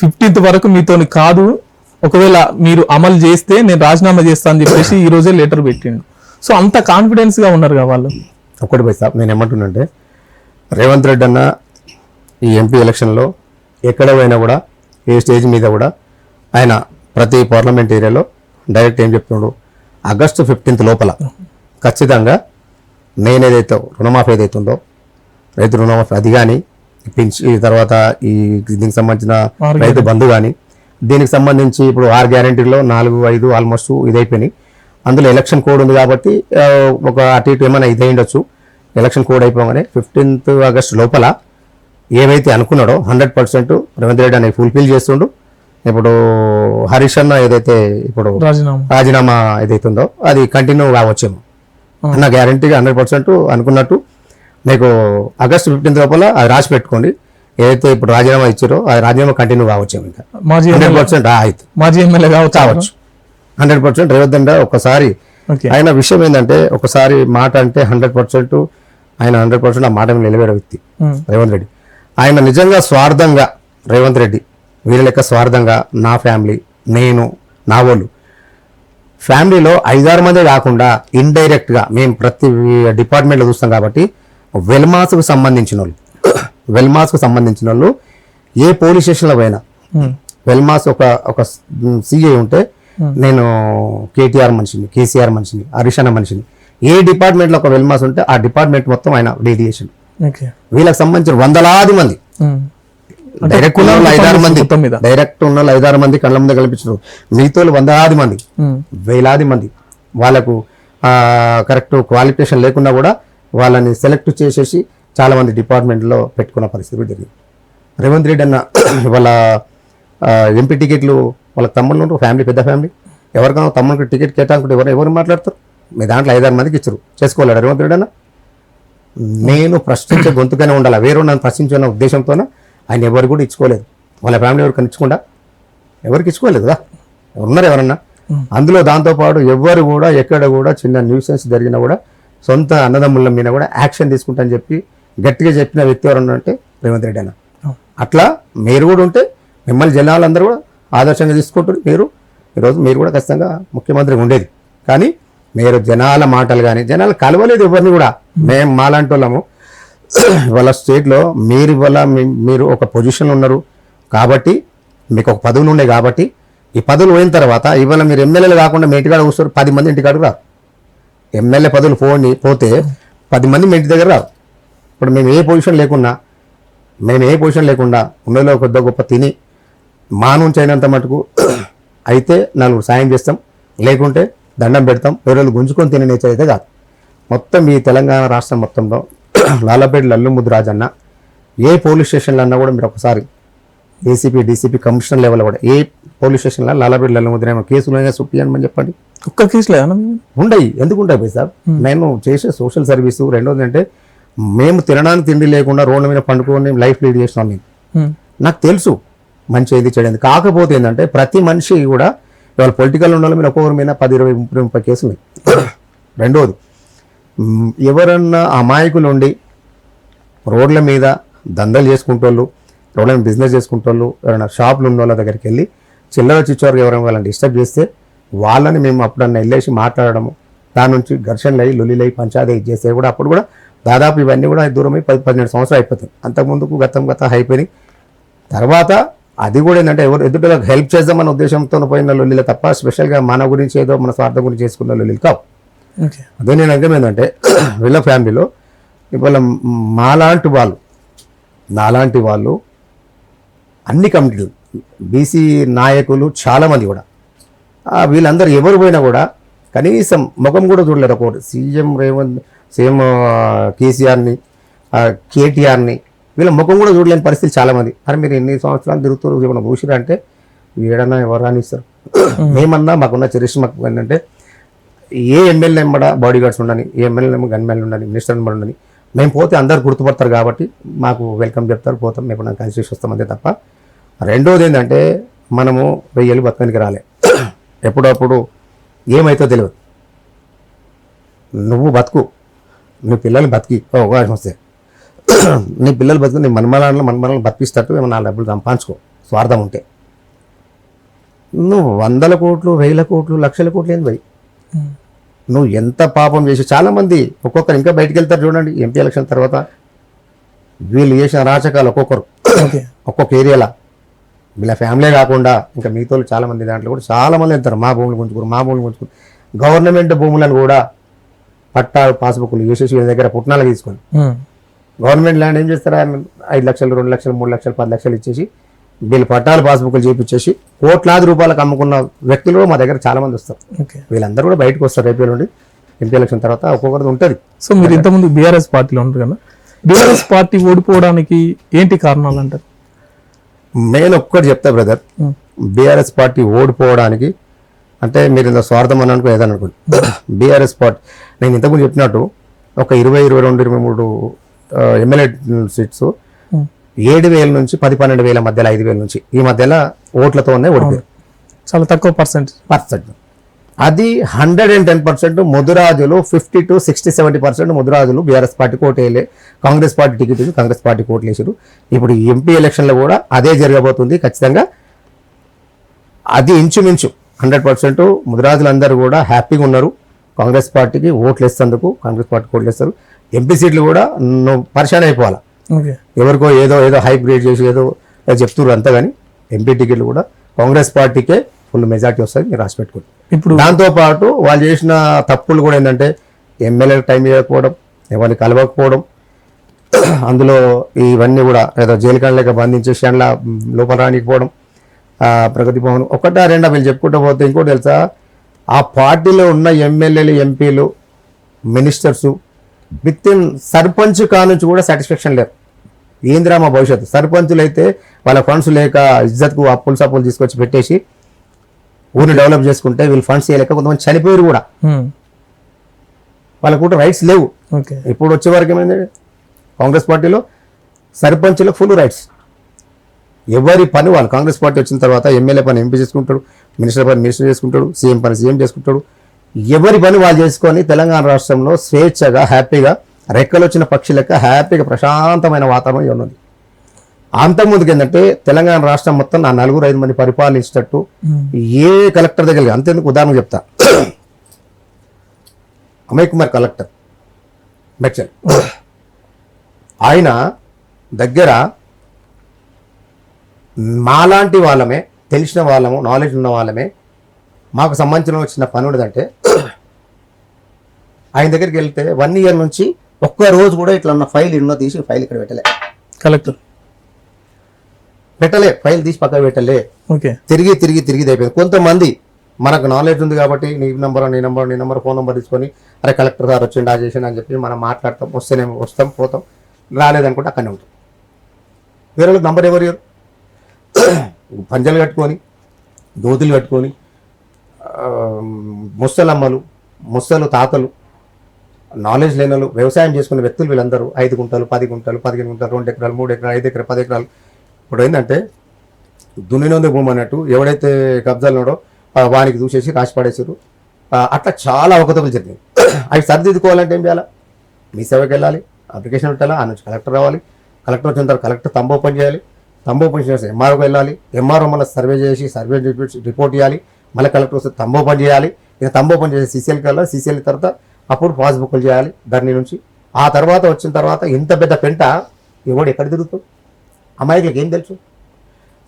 Speaker 1: 15th వరకు మీతోని కాదు, ఒకవేళ మీరు అమలు చేస్తే నేను రాజీనామా చేస్తా అని చెప్పేసి ఈ రోజే లెటర్ పెట్టిండు. సో అంత కాన్ఫిడెన్స్ గా ఉన్నారు కదా వాళ్ళు.
Speaker 2: ఒక్కటి పోయి సార్, నేను ఏమంటున్నంటే రేవంత్ రెడ్డి అన్న ఈ ఎంపీ ఎలక్షన్లో ఎక్కడ పోయినా కూడా ఏ స్టేజ్ మీద కూడా ఆయన ప్రతి పార్లమెంట్ ఏరియాలో డైరెక్ట్ ఏం చెప్తున్నాడు, ఆగస్టు 15th లోపల ఖచ్చితంగా నేను ఏదైతే రుణమాఫీ ఏదైతే ఉందో రైతు రుణమాఫీ అది కానీ ఈ తర్వాత ఈ దీనికి సంబంధించిన రైతు బంధు కానీ దీనికి సంబంధించి ఇప్పుడు 6 గ్యారెంటీల్లో 4, 5 ఆల్మోస్ట్ ఇదైపోయినాయి. అందులో ఎలక్షన్ కోడ్ ఉంది కాబట్టి ఒక అటు ఇటు ఏమైనా ఇది అయ్యిండొచ్చు. ఎలక్షన్ కోడ్ అయిపోగానే 15th ఆగస్టు లోపల ఏవైతే అనుకున్నాడో 100% రేవంత్ రెడ్డి అనేది ఫుల్ఫిల్ చేస్తుండు. ఇప్పుడు హరీష్ అన్న ఏదైతే ఇప్పుడు రాజీనామా ఏదైతే ఉందో అది కంటిన్యూ కావచ్చేమో అన్న గ్యారంటీగా 100% అనుకున్నట్టు. మీకు ఆగస్టు 15th లోపల అది రాసి పెట్టుకోండి. ఏదైతే ఇప్పుడు రాజీనామా ఇచ్చారో అది రాజీనామా కంటిన్యూ కావచ్చేమో. ఇంకా 100% అయితే
Speaker 1: మాజీ ఎమ్మెల్యే
Speaker 2: కావచ్చు 100%. రేవంత్ రెడ్డి ఒకసారి ఆయన విషయం ఏంటంటే ఒకసారి మాట అంటే 100% ఆయన 100% ఆ మాట మీద నిలబడే వ్యక్తి రేవంత్ రెడ్డి. ఆయన నిజంగా స్వార్థంగా రేవంత్ రెడ్డి వీళ్ళ లెక్క స్వార్థంగా నా ఫ్యామిలీ నేను నా వాళ్ళు ఫ్యామిలీలో 5-6 మందే కాకుండా ఇండైరెక్ట్గా మేము ప్రతి డిపార్ట్మెంట్లో చూస్తాం కాబట్టి వెల్మాస్కు సంబంధించిన వాళ్ళు ఏ పోలీస్ స్టేషన్లో పోయినా వెల్మాస్ ఒక సిఐ ఉంటే నేను కేటీఆర్ మనిషిని, కేసీఆర్ మనిషిని, హరీష్ అన్న మనిషిని, ఏ డిపార్ట్మెంట్లో ఒక వెల్మాస్ ఉంటే ఆ డిపార్ట్మెంట్ మొత్తం ఆయన డీల్ చేసిండు. వీళ్ళకి సంబంధించిన వందలాది మంది డైరెక్ట్ ఉన్న 5-6 మంది డైరెక్ట్ ఉన్న 5-6 మంది కళ్ళ ముందు కల్పించారు. మిగతా వందలాది మంది, వేలాది మంది వాళ్ళకు కరెక్ట్ క్వాలిఫికేషన్ లేకుండా కూడా వాళ్ళని సెలెక్ట్ చేసేసి చాలా మంది డిపార్ట్మెంట్లో పెట్టుకున్న పరిస్థితి జరిగింది. రేవంత్ రెడ్డి అన్న వాళ్ళ ఎంపీ టికెట్లు వాళ్ళ తమ్ముళ్ళు ఉంటారు, ఫ్యామిలీ పెద్ద ఫ్యామిలీ, ఎవరికైనా తమ్ముడికి టికెట్ కేటాయించుకుంటే ఎవరు మాట్లాడతారు? మీ దాంట్లో 5-6 మందికి ఇచ్చారు, చేసుకోలేడు రేవంత్ రెడ్డి అన్న. నేను ప్రశ్నించే గొంతుగానే ఉండాలి, వేరే నన్ను ప్రశ్నించిన ఉద్దేశంతోనే ఆయన ఎవరు కూడా ఇచ్చుకోలేదు. వాళ్ళ ఫ్యామిలీ ఎవరికి ఇచ్చుకుండా ఎవరికి ఇచ్చుకోలేదు కదా, ఉన్నారు ఎవరన్నా. అందులో దాంతోపాటు ఎవరు కూడా ఎక్కడ కూడా చిన్న న్యూసెన్స్ జరిగినా కూడా సొంత అన్నదమ్ముల మీద కూడా యాక్షన్ తీసుకుంటా అని చెప్పి గట్టిగా చెప్పిన వ్యక్తి ఎవరన్నా అంటే రేవంత్ రెడ్డి అన్న. అట్లా మీరు కూడా ఉంటే మిమ్మల్ని జనాలందరూ కూడా ఆదర్శంగా తీసుకుంటారు. ఈరోజు మీరు కూడా ఖచ్చితంగా ముఖ్యమంత్రిగా ఉండేది. కానీ మీరు జనాల మాటలు కానీ జనాలు కలవలేదు ఎవరిని కూడా. మేము మాలాంటి వాళ్ళము ఇవాళ స్టేట్లో మీరు ఒక పొజిషన్లో ఉన్నారు కాబట్టి మీకు ఒక పదవులు ఉన్నాయి కాబట్టి ఈ పదవులు పోయిన తర్వాత ఇవాళ మీరు ఎమ్మెల్యేలు కాకుండా మీ ఇంటికాడ కూర్చోరు, 10 మంది ఇంటికాడకు రారు. ఎమ్మెల్యే పదవులు పోతే 10 మంది మీ ఇంటి దగ్గర రారు. ఇప్పుడు మేము ఏ పొజిషన్ లేకుండా ఉన్నలో కొద్ది గొప్ప తిని మా నుంచి అయినంత మటుకు అయితే 4 సాయం చేస్తాం, లేకుంటే దండం పెడతాం. ఎవరు గుంజుకొని తినే నేచర్ అయితే కాదు. మొత్తం ఈ తెలంగాణ రాష్ట్రం మొత్తంలో లాలపేట లల్లు ముద్దురాజ్ అన్న ఏ పోలీస్ స్టేషన్లో అన్నా కూడా మీరు ఒకసారి ఏసీపీ డీసీపీ కమిషనర్ లెవెల్ కూడా ఏ పోలీస్ స్టేషన్లో లాలపేట లల్లు ముద్ర కేసులు సుప్పియని చెప్పండి.
Speaker 1: ఒక్క కేసులో
Speaker 2: ఉండయి, ఎందుకు ఉంటాయి సార్? నేను చేసే సోషల్ సర్వీసు. రెండోది అంటే మేము తినడానికి తిండి లేకుండా రోడ్ల మీద పండుకొని లైఫ్ లీడ్ చేసినాం. నాకు తెలుసు మంచి ఏది చేయడం. కాకపోతే ఏంటంటే ప్రతి మనిషి కూడా ఇవాళ పొలిటికల్ ఉన్న మీద ఒక్కొక్కరి మీద 10, 20, 30 కేసులు. రెండోది ఎవరన్నా అమాయకులు ఉండి రోడ్ల మీద దందలు చేసుకుంటోళ్ళు, రోడ్ల మీద బిజినెస్ చేసుకుంటోళ్ళు, ఎవరైనా షాపులు ఉన్న వాళ్ళ దగ్గరికి వెళ్ళి చిల్లర చిచ్చోరు ఎవరైనా వాళ్ళని డిస్టర్బ్ చేస్తే వాళ్ళని మేము అప్పుడన్నా వెళ్ళేసి మాట్లాడడము, దాని నుంచి ఘర్షణలు అయ్యి లొల్లిలై పంచాయతీ చేస్తే కూడా అప్పుడు కూడా దాదాపు ఇవన్నీ కూడా దూరమై 10-12 సంవత్సరాలు అయిపోతాయి. అంతకుముందుకు గతం అయిపోయినాయి. తర్వాత అది కూడా ఏంటంటే ఎవరు ఎదుటికి హెల్ప్ చేద్దామన్న ఉద్దేశంతో పోయిన లొల్లిలు తప్ప స్పెషల్గా మన గురించి ఏదో మన స్వార్థం గురించి చేసుకున్న లొల్లిలు కావు. అదే నేను అర్థం ఏంటంటే వీళ్ళ ఫ్యామిలీలో ఇవాళ నాలాంటి వాళ్ళు అన్ని కమిటీలు బీసీ నాయకులు చాలామంది కూడా వీళ్ళందరూ ఎవరు పోయినా కూడా కనీసం ముఖం కూడా చూడలేరు. ఒకటి సీఎం కేసీఆర్ని కేటీఆర్ని వీళ్ళ ముఖం కూడా చూడలేని పరిస్థితి చాలా మంది. అరే మీరు ఎన్ని సంవత్సరాలు తిరుగుతారు ఏమన్నా చూసిరా అంటే ఏడన్నా ఎవరు రానిస్తారు. మేమన్నా మాకున్న చరిష్మ మాకు ఏంటంటే ఏ ఎమ్మెల్యే కూడా బాడీ గార్డ్స్ ఉండని, ఏ ఎమ్మెల్యే గన్మెన్లు ఉండని, మినిస్టర్ నెంబర్ ఉండని, మేము పోతే అందరు గుర్తుపడతారు కాబట్టి మాకు వెల్కమ్ చెప్తారు, పోతాం, మేము నాకు కలిసి వస్తాం అంతే తప్ప. రెండోది ఏంటంటే మనము 1000 ఏళ్ళు బతకడానికి రాలే. ఎప్పుడప్పుడు ఏమైతే తెలియదు. నువ్వు బతుకు, నీ పిల్లల్ని బతికి అవకాశం వస్తే నీ పిల్లలు బతుకు, నీ మనమరాలను బతికిస్తట్టు ఏమన్నా 4 డబ్బులు సంపాదించుకో స్వార్థం ఉంటే. నువ్వు 100 కోట్లు 1000 కోట్లు లక్షల కోట్లు ఏంది పోయి నువ్వు ఎంత పాపం చేసి. చాలామంది ఒక్కొక్కరు ఇంకా బయటికి వెళ్తారు చూడండి ఎంపీ ఎలక్షన్ తర్వాత. వీళ్ళు చేసిన అరాచకాలు ఒక్కొక్కరు ఒక్కొక్క ఏరియాలో వీళ్ళ ఫ్యామిలీ కాకుండా ఇంకా మిగతా చాలామంది దాంట్లో కూడా చాలామంది వెళ్తారు. మా భూములు గుంజుకురు. గవర్నమెంట్ భూములను కూడా పట్టాలు పాస్బుక్లు చేసేసి వీళ్ళ దగ్గర పుట్నాలు తీసుకొని గవర్నమెంట్ ల్యాండ్ ఏం చేస్తారు, 5 లక్షలు 2 లక్షలు 3 లక్షలు 10 లక్షలు ఇచ్చేసి వీళ్ళు పట్టాలు పాస్బుక్లు చేపించేసి కోట్లాది రూపాయలకు అమ్ముకున్న వ్యక్తులు మా దగ్గర చాలా మంది వస్తారు. వీళ్ళందరూ కూడా బయటకు వస్తారు రేపు నుండి ఎంపీ ఎలక్షన్ తర్వాత ఒక్కొక్కరిది ఉంటుంది.
Speaker 1: సో మీరు ఇంతకుముందు బీఆర్ఎస్ పార్టీలో ఉంటారు కదా, బీఆర్ఎస్ పార్టీ ఓడిపోవడానికి ఏంటి కారణాలు అంటారు?
Speaker 2: నేను ఒక్కటి చెప్తా బ్రదర్, బీఆర్ఎస్ పార్టీ ఓడిపోవడానికి అంటే మీరు ఇంత స్వార్థం అని అనుకో ఏదని అనుకోండి. బీఆర్ఎస్ పార్టీ నేను ఇంతకుముందు చెప్పినట్టు ఒక 20, 22, 23 ఎమ్మెల్యే సీట్స్ 7,000 నుంచి 10-12,000 మధ్యలో 5,000 నుంచి ఈ మధ్యలో ఓట్లతోనే ఓడిపోయారు.
Speaker 1: చాలా తక్కువ పర్సెంట్.
Speaker 2: అది 110% ముదిరాజులు 50 to 60-70% ముదిరాజులు బీఆర్ఎస్ పార్టీకి ఓటేయలే. కాంగ్రెస్ పార్టీ టికెట్ ఇచ్చి కాంగ్రెస్ పార్టీకి ఓట్లు వేసారు. ఇప్పుడు ఎంపీ ఎలక్షన్లో కూడా అదే జరగబోతుంది ఖచ్చితంగా. అది ఇంచుమించు 100% ముదిరాజులందరూ కూడా హ్యాపీగా ఉన్నారు. కాంగ్రెస్ పార్టీకి ఓట్లు వేసేందుకు కాంగ్రెస్ పార్టీకి ఓట్లు వేస్తారు. ఎంపీ సీట్లు కూడా నువ్వు పరిశాన్ అయిపోవాలి. ఎవరికో ఏదో హైప్ గ్రేడ్ చేసి ఏదో చెప్తున్నారు అంతా, కానీ ఎంపీ టికెట్లు కూడా కాంగ్రెస్ పార్టీకే ఫుల్ మెజార్టీ వస్తుంది. మీరు రాసి పెట్టుకోండి. ఇప్పుడు దాంతోపాటు వాళ్ళు చేసిన తప్పులు కూడా ఏంటంటే ఎమ్మెల్యే టైం ఇవ్వకపోవడం, ఎవరిని కలవకపోవడం, అందులో ఇవన్నీ కూడా ఏదో జైలు కాడలేక బంధించేసి అందులో లోపల రానికపోవడం, ప్రగతి భవన్ 1-2 వీళ్ళు చెప్పుకుంటూ పోతే ఇంకోటి తెలుసా, ఆ పార్టీలో ఉన్న ఎమ్మెల్యేలు ఎంపీలు మినిస్టర్స్ విత్ ఇన్ సర్పంచ్ కానుంచి కూడా సాటిస్ఫాక్షన్ లేరు. ఏందిరా మా భవిష్యత్తు. సర్పంచులు అయితే వాళ్ళ ఫండ్స్ లేక ఇజ్జత్కు అప్పులు సప్పులు తీసుకొచ్చి పెట్టేసి ఊరిని డెవలప్ చేసుకుంటే వీళ్ళు ఫండ్స్ చేయలేక కొంతమంది చనిపోయారు కూడా. వాళ్ళకు కూడా రైట్స్ లేవు. ఇప్పుడు వచ్చే వరకు ఏమైంది, కాంగ్రెస్ పార్టీలో సర్పంచులకు ఫుల్ రైట్స్. ఎవరి పని వాళ్ళు. కాంగ్రెస్ పార్టీ వచ్చిన తర్వాత ఎమ్మెల్యే పని ఎంపీ చేసుకుంటాడు, మినిస్టర్ పని మినిస్టర్ చేసుకుంటాడు, సీఎం పని సీఎం చేసుకుంటాడు. ఎవరి పని వాళ్ళు చేసుకొని తెలంగాణ రాష్ట్రంలో స్వేచ్ఛగా హ్యాపీగా రెక్కలు వచ్చిన పక్షి లెక్క హ్యాపీగా ప్రశాంతమైన వాతావరణం ఉన్నది. అంతకుముందుకు ఏంటంటే తెలంగాణ రాష్ట్రం మొత్తం నా 4-5 మంది పరిపాలించేటట్టు ఏ కలెక్టర్ దగ్గర అంతేందుకు ఉదాహరణ చెప్తా. అమయ్ కుమార్ కలెక్టర్ మెచ్చల్, ఆయన దగ్గర మాలాంటి వాళ్ళమే, తెలిసిన వాళ్ళము, నాలెడ్జ్ ఉన్న వాళ్ళమే మాకు సంబంధించిన వచ్చిన పని ఉండదంటే ఆయన దగ్గరికి వెళ్తే 1 year నుంచి ఒక్క రోజు కూడా ఇట్లా ఉన్న ఫైల్ ఎన్నో తీసి ఫైల్ ఇక్కడ పెట్టలే. కలెక్టర్ పెట్టలే, ఫైల్ తీసి పక్కన పెట్టలే. తిరిగి అయిపోయింది. కొంతమంది మనకు నాలెడ్జ్ ఉంది కాబట్టి నీ నెంబర్ ఫోన్ నెంబర్ తీసుకొని అరే కలెక్టర్ గారు వచ్చిండు ఆ చేసిండు అని చెప్పి మనం మాట్లాడతాం. వస్తేనేమో వస్తాం, పోతాం, రాలేదనుకుంటే అక్కడనే ఉంటాం. వేరే నంబర్ ఎవరు పంజలు కట్టుకొని దోతులు కట్టుకొని ముసలమ్మలు ముసలు తాతలు నాలెడ్జ్ లేని వాళ్ళు వ్యవసాయం చేసుకునే వ్యక్తులు వీళ్ళందరూ 5 గుంటలు 10 గుంటలు 15 గుంటలు 2 ఎకరాలు 3 ఎకరాలు 5 ఎకరాలు 10 ఎకరాలు. ఇప్పుడు ఏంటంటే దున్నినోంది భూమి అన్నట్టు ఎవడైతే కబ్జాలు ఉన్నాడో వానికి చూసేసి రాసి పడేసారు. అట్లా చాలా అవకతవకలు జరిగినాయి. అవి సరిదిద్దుకోవాలంటే ఏం చేయాలి? మీ సేవకి వెళ్ళాలి, అప్లికేషన్ పెట్టాలా, ఆ నుంచి కలెక్టర్ రావాలి, కలెక్టర్ వచ్చిన తర్వాత కలెక్టర్ తంబు ఓపెన్ చేయాలి, తంబు ఓపెన్ చేసి ఎంఆర్ఓకి వెళ్ళాలి, ఎంఆర్ఓ మళ్ళీ సర్వే చేసి సర్వే రిపోర్ట్ ఇవ్వాలి, మళ్ళీ కలెక్టర్ వస్తే తంబు ఓపెన్ చేయాలి, ఇక తంబు ఓపెన్ చేసి సీసీఎల్కి వెళ్ళాలి, సీసీఎల్ తర్వాత అప్పుడు పాస్బుక్లు చేయాలి ధర్నీ నుంచి. ఆ తర్వాత వచ్చిన తర్వాత ఇంత పెద్ద పెంట ఎవడు ఎక్కడ తిరుగుతావు? అమ్మాయికి ఏం తెలుసు?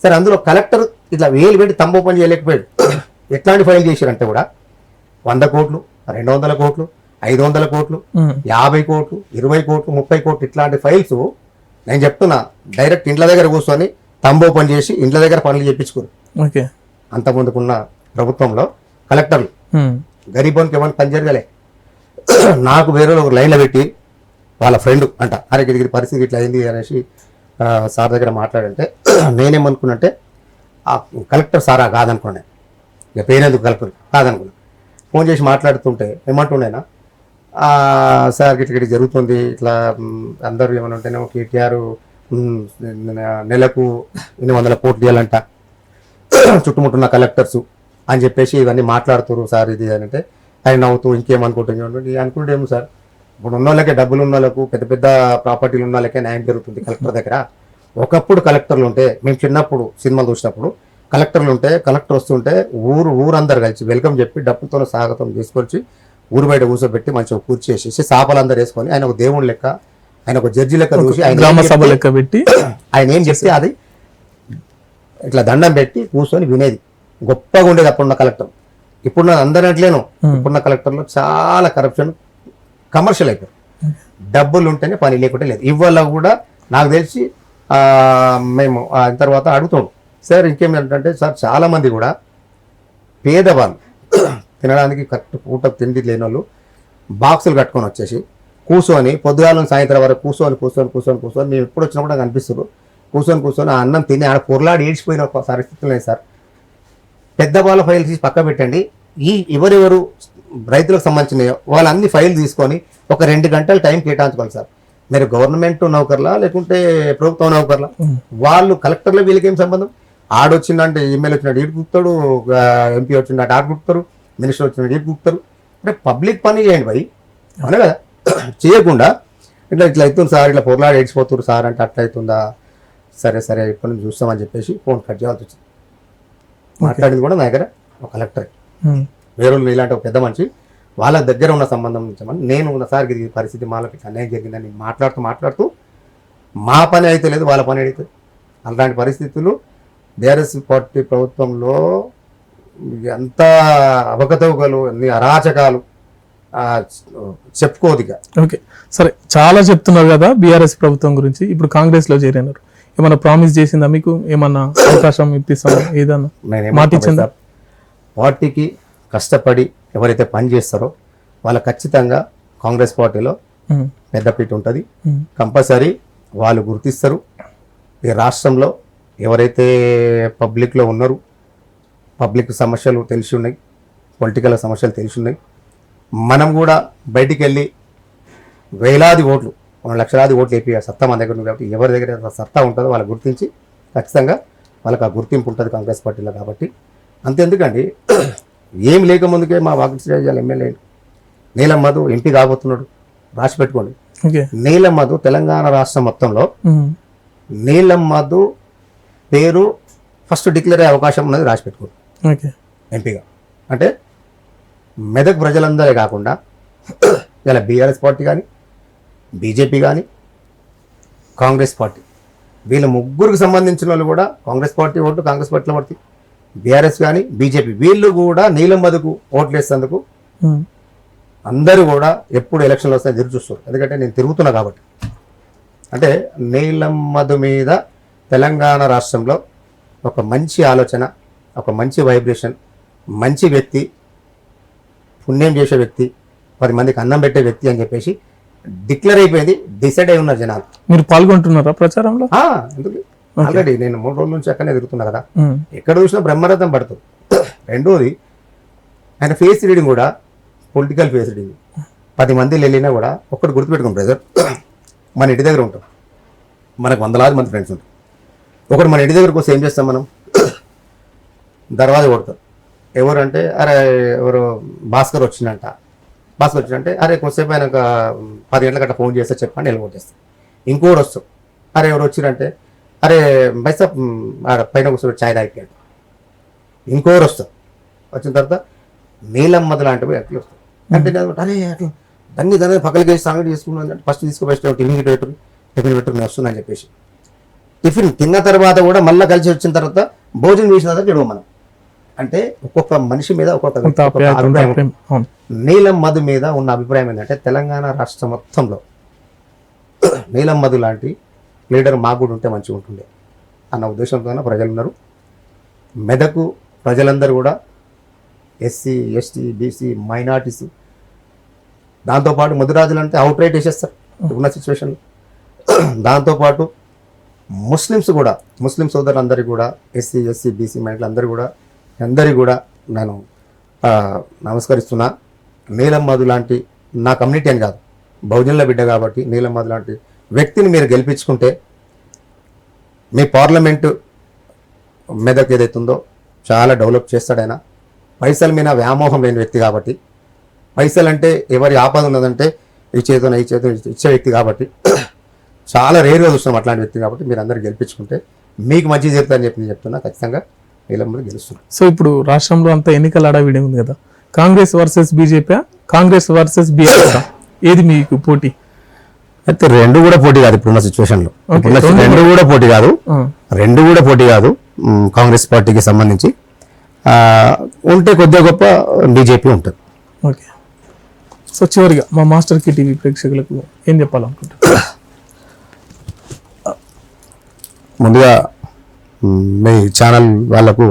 Speaker 2: సరే అందులో కలెక్టర్ ఇట్లా వేలు పెట్టి తంబు ఓపెన్ చేయలేకపోయాడు. ఎట్లాంటి ఫైల్ చేశారంటే కూడా 100 కోట్లు 200 కోట్లు 500 కోట్లు 50 కోట్లు 20 కోట్లు 30 కోట్లు ఇట్లాంటి ఫైల్స్ నేను చెప్తున్నా డైరెక్ట్ ఇంట్ల దగ్గర కూర్చొని తంబు ఓపెన్ చేసి ఇంట్ల దగ్గర పనులు చేయించుకోరు. అంతకుముందుకున్న ప్రభుత్వంలో కలెక్టర్లు గరీబోనికి ఏమైనా పని జరగలే. నాకు వేరే ఒక లైన్లో పెట్టి వాళ్ళ ఫ్రెండ్ అంట, అరే ఇది పరిస్థితి ఇట్లా అయింది అనేసి సార్ దగ్గర మాట్లాడంటే నేనేమనుకున్నంటే ఆ కలెక్టర్ సారా కాదనుకున్నాను, ఇక పేరెందుకు కలెక్టర్ కాదనుకున్నాను. ఫోన్ చేసి మాట్లాడుతుంటే ఏమంటుండేనా, సార్ ఇట్లా జరుగుతుంది, ఇట్లా అందరూ ఏమైనా ఉంటేనేమో కేటీఆర్ నెలకు 800 కోట్లు ఇవ్వాలంట చుట్టుముట్టున్న కలెక్టర్సు అని చెప్పేసి ఇవన్నీ మాట్లాడుతున్నారు సార్ ఇది అని అంటే ఆయన నవ్వుతూ ఇంకేమనుకుంటున్నాను అనుకుంటేమో సార్, ఇప్పుడు ఉన్న వాళ్ళకే డబ్బులు ఉన్న వాళ్ళకు పెద్ద పెద్ద ప్రాపర్టీలు ఉన్న వాళ్ళకే న్యాయం జరుగుతుంది కలెక్టర్ దగ్గర. ఒకప్పుడు కలెక్టర్లు ఉంటే, మేము చిన్నప్పుడు సినిమాలు చూసినప్పుడు కలెక్టర్లు ఉంటే, కలెక్టర్ వస్తుంటే ఊరందరు కలిసి వెల్కమ్ చెప్పి డబ్బుతో స్వాగతం తీసుకొచ్చి ఊరు బయట కూర్చోబెట్టి మంచిగా కూర్చేసేసి సాపలందరూ వేసుకొని ఆయన ఒక దేవుడు లెక్క, ఆయన ఒక జడ్జి లెక్క చూసి
Speaker 1: గ్రామ సభ లెక్క పెట్టి
Speaker 2: ఆయన ఏం చెప్తే అది ఇట్లా దండం పెట్టి కూర్చొని వినేది. గొప్పగా ఉండేది అప్పుడున్న కలెక్టర్. ఇప్పుడు అందరూ అట్లేను, ఇప్పుడున్న కలెక్టర్లో చాలా కరప్షన్, కమర్షియల్ అయిపోయారు. డబ్బులు ఉంటేనే పని లేకుంటే లేదు. ఇవాళ కూడా నాకు తెలిసి మేము తర్వాత అడుగుతాం సార్ ఇంకేమిటంటే సార్ చాలా మంది కూడా పేదవాళ్ళు తినడానికి కరెక్ట్ పూట తిండి లేని వాళ్ళు బాక్సులు కట్టుకొని వచ్చేసి కూర్చొని పొద్దుగాల సాయంత్రం వరకు కూర్చొని మేము ఎప్పుడు వచ్చినా కూడా కనిపిస్తారు కూర్చొని ఆ అన్నం తిని ఆడ పొరలాడి ఏడ్చిపోయిన ఒక పరిస్థితులు లేదు సార్. పెద్దవాళ్ళ ఫైల్ తీసి పక్క పెట్టండి, ఎవరెవరు రైతులకు సంబంధించినయో వాళ్ళన్ని ఫైల్ తీసుకొని ఒక 2 గంటలు టైం కేటాయించుకోవాలి సార్. మీరు గవర్నమెంట్ నౌకర్లా లేకుంటే ప్రభుత్వ నౌకర్లా, వాళ్ళు కలెక్టర్లో వీళ్ళకి ఏం సంబంధం? ఆడొచ్చిందంటే ఎమ్మెల్యే వచ్చినట్టు ఈడు గుర్తాడు, ఎంపీ వచ్చినట్టు ఆడు గుర్తారు, మినిస్టర్ వచ్చినట్టు ఈడు గుర్తారు. అంటే పబ్లిక్ పని చేయండి భయ్, అవునా కదా? చేయకుండా ఇట్లా అవుతుంది సార్, ఇట్లా పొరలాడి ఏడ్చిపోతున్నారు సార్ అంటే అట్లా అవుతుందా, సరే ఇప్పటి నుంచి చూస్తామని చెప్పేసి ఫోన్ కట్ చేయాల్సి వచ్చింది. మాట్లాడింది కూడా నా దగ్గర ఒక కలెక్టర్, వేరే ఇలాంటి ఒక పెద్ద మనిషి, వాళ్ళ దగ్గర ఉన్న సంబంధం నుంచమని నేను ఉన్న సార్ ఇది పరిస్థితి మాలోకి అన్యాయం జరిగిందని మాట్లాడుతూ మా పని అయితే లేదు వాళ్ళ పని అయితే. అలాంటి పరిస్థితులు బీఆర్ఎస్ పార్టీ ప్రభుత్వంలో ఎంత అవకతవకలు, ఎన్ని అరాచకాలు చెప్పుకోదిగా.
Speaker 1: ఓకే సరే, చాలా చెప్తున్నారు కదా బీఆర్ఎస్ ప్రభుత్వం గురించి. ఇప్పుడు కాంగ్రెస్ లో చేరినారు, ఏమన్నా ప్రామిస్ చేసిందా మీకు? ఏమన్నా అవకాశం ఇప్పిస్తామా? ఏదన్నా మాట ఇచ్చిందా?
Speaker 2: పార్టీకి కష్టపడి ఎవరైతే పని చేస్తారో వాళ్ళు ఖచ్చితంగా కాంగ్రెస్ పార్టీలో పెద్దపీట ఉంటుంది. కంపల్సరీ వాళ్ళు గుర్తిస్తారు. ఈ రాష్ట్రంలో ఎవరైతే పబ్లిక్లో ఉన్నారో, పబ్లిక్ సమస్యలు తెలిసి ఉన్నాయి, పొలిటికల్ సమస్యలు తెలిసి ఉన్నాయి. మనం కూడా బయటికి వెళ్ళి వేలాది ఓట్లు, లక్షలాది ఓట్లు వేపి సత్తా మన దగ్గర ఉంది కాబట్టి ఎవరి దగ్గర సత్తా ఉంటుందో వాళ్ళు గుర్తించి ఖచ్చితంగా వాళ్ళకి ఆ గుర్తింపు ఉంటుంది కాంగ్రెస్ పార్టీలో. కాబట్టి అంతెందుకండి, ఏం లేకముందుకే మా వాకిశ్రాజాల ఎమ్మెల్యే నీలం మధు ఎంపీ కాబోతున్నాడు, రాసి పెట్టుకోండి. నీలం మధు తెలంగాణ రాష్ట్రం మొత్తంలో నీలం మధు పేరు ఫస్ట్ డిక్లేర్ అయ్యే అవకాశం ఉన్నది, రాసి పెట్టుకోండి ఎంపీగా. అంటే మెదక్ ప్రజలందరే కాకుండా ఇలా బీఆర్ఎస్ పార్టీ కానీ, బీజేపీ కానీ, కాంగ్రెస్ పార్టీ, వీళ్ళ ముగ్గురికి సంబంధించిన వాళ్ళు కూడా కాంగ్రెస్ పార్టీ ఓట్లు కాంగ్రెస్ పార్టీలో పడుతుంది. బీఆర్ఎస్ కానీ బీజేపీ వీళ్ళు కూడా నీలం మధుకు ఓట్లు వేసేందుకు అందరూ కూడా ఎప్పుడు ఎలక్షన్లు వస్తాయి ఎదురు చూస్తారు. ఎందుకంటే నేను తిరుగుతున్నా కాబట్టి. అంటే నీలం మధు మీద తెలంగాణ రాష్ట్రంలో ఒక మంచి ఆలోచన, ఒక మంచి వైబ్రేషన్, మంచి వ్యక్తి, పుణ్యం చేసే వ్యక్తి, 10 మందికి అన్నం పెట్టే వ్యక్తి అని చెప్పేసి డిక్లేర్ అయిపోయింది, డిసైడ్ అయి ఉన్నారు జనాలు.
Speaker 1: మీరు పాల్గొంటున్నారా ప్రచారంలో?
Speaker 2: ఎందుకు ఆల్రెడీ నేను 3 రోజుల నుంచి అక్కడనే తిరుగుతున్నా కదా, ఎక్కడ చూసినా బ్రహ్మరథం పడుతుంది. రెండోది ఆయన ఫేస్ రీడింగ్ కూడా పొలిటికల్ ఫేస్ రీడింగ్. 10 మంది వెళ్ళినా కూడా ఒక్కటి గుర్తుపెట్టుకోండి బ్రదర్, మన ఇంటి దగ్గర ఉంటాం, మనకు 100,000 మంది ఫ్రెండ్స్ ఉంటాం. ఒకటి మన ఇంటి దగ్గరకు వస్తే ఏం చేస్తాం మనం? దర్వాజా కొడతాం. ఎవరంటే అరే ఎవరు భాస్కర్ వచ్చిందంటే అరే కొద్దిసేపు ఆయన 10 గంటల గట్ట ఫోన్ చేస్తే చెప్పండి వెళ్ళిపోతేస్తాం. ఇంకోటి వస్తాం, అరే ఎవరు వచ్చిరంటే అరే బైసా పైన కూర్చొని ఛాయ్ తాగిపోయాడు. ఇంకోరు వస్తాం, వచ్చిన తర్వాత నీలం మధు లాంటివి అట్లా వస్తాం. అంటే అరే అట్లా దాన్ని పక్కలకి వేసి సంగతి చేసుకున్నాను, ఫస్ట్ తీసుకుపోయి టిఫిన్ పెట్టు నేను వస్తుందని చెప్పేసి టిఫిన్ తిన్న తర్వాత కూడా మళ్ళీ కలిసి వచ్చిన తర్వాత భోజనం చేసిన తర్వాత గెడవ మనం. అంటే ఒక్కొక్క మనిషి మీద ఒక్కొక్క అభిప్రాయం. నీలం మధు మీద ఉన్న అభిప్రాయం ఏంటంటే తెలంగాణ రాష్ట్రం మొత్తంలో నీలం మధు లాంటి లీడర్ మాకు కూడా ఉంటే మంచిగా ఉంటుండే అన్న ఉద్దేశంతో ప్రజలు ఉన్నారు. మెదకు ప్రజలందరూ కూడా ఎస్సీ, ఎస్టీ, బీసీ, మైనార్టీస్, దాంతోపాటు ముదిరాజులు అంటే అవుట్ రైట్ వేసేస్తారు. ఇప్పుడున్న సిచ్యువేషన్. దాంతోపాటు ముస్లిం సోదరులందరికీ కూడా, ఎస్సీ బీసీ మైండ్లు అందరికీ కూడా నేను నమస్కరిస్తున్నా. నీలం మధు లాంటి నా కమ్యూనిటీ అని కాదు, బహుజనుల బిడ్డ కాబట్టి నీలం మధు లాంటి వ్యక్తిని మీరు గెలిపించుకుంటే మీ పార్లమెంటు మెదక్ ఏదైతుందో చాలా డెవలప్ చేస్తాడైనా. పైసల మీద వ్యామోహం లేని వ్యక్తి కాబట్టి, పైసలు అంటే ఎవరి ఆపద ఉన్నదంటే ఈ చేతున ఇచ్చే వ్యక్తి కాబట్టి చాలా రేరుగా చూస్తున్నాం అట్లాంటి వ్యక్తి కాబట్టి మీరు అందరూ గెలిపించుకుంటే మీకు మంచి జరుగుతుందని చెప్పి నేను చెప్తున్నా. ఖచ్చితంగా నీలమ్మది గెలుస్తున్నాం.
Speaker 1: సో ఇప్పుడు రాష్ట్రంలో అంతా ఎన్నికల అడావిడి ఉంది కదా, Congress versus BJP, Congress versus BRS, ఏది మీకు పోటీ?
Speaker 2: అయితే రెండు కూడా పోటీ కాదు ఇప్పుడున్న సిచ్యువేషన్లో. రెండు కూడా పోటీ కాదు కాంగ్రెస్ పార్టీకి సంబంధించి. ఉంటే కొద్దిగా గొప్ప బీజేపీ ఉంటుంది.
Speaker 1: ఓకే. సో చివరిగా మా మాస్టర్ కి టీవీ ప్రేక్షకులకు ఏం చెప్పాలనుకుంటున్నారు?
Speaker 2: ముందుగా మీ ఛానల్ వాళ్ళకు,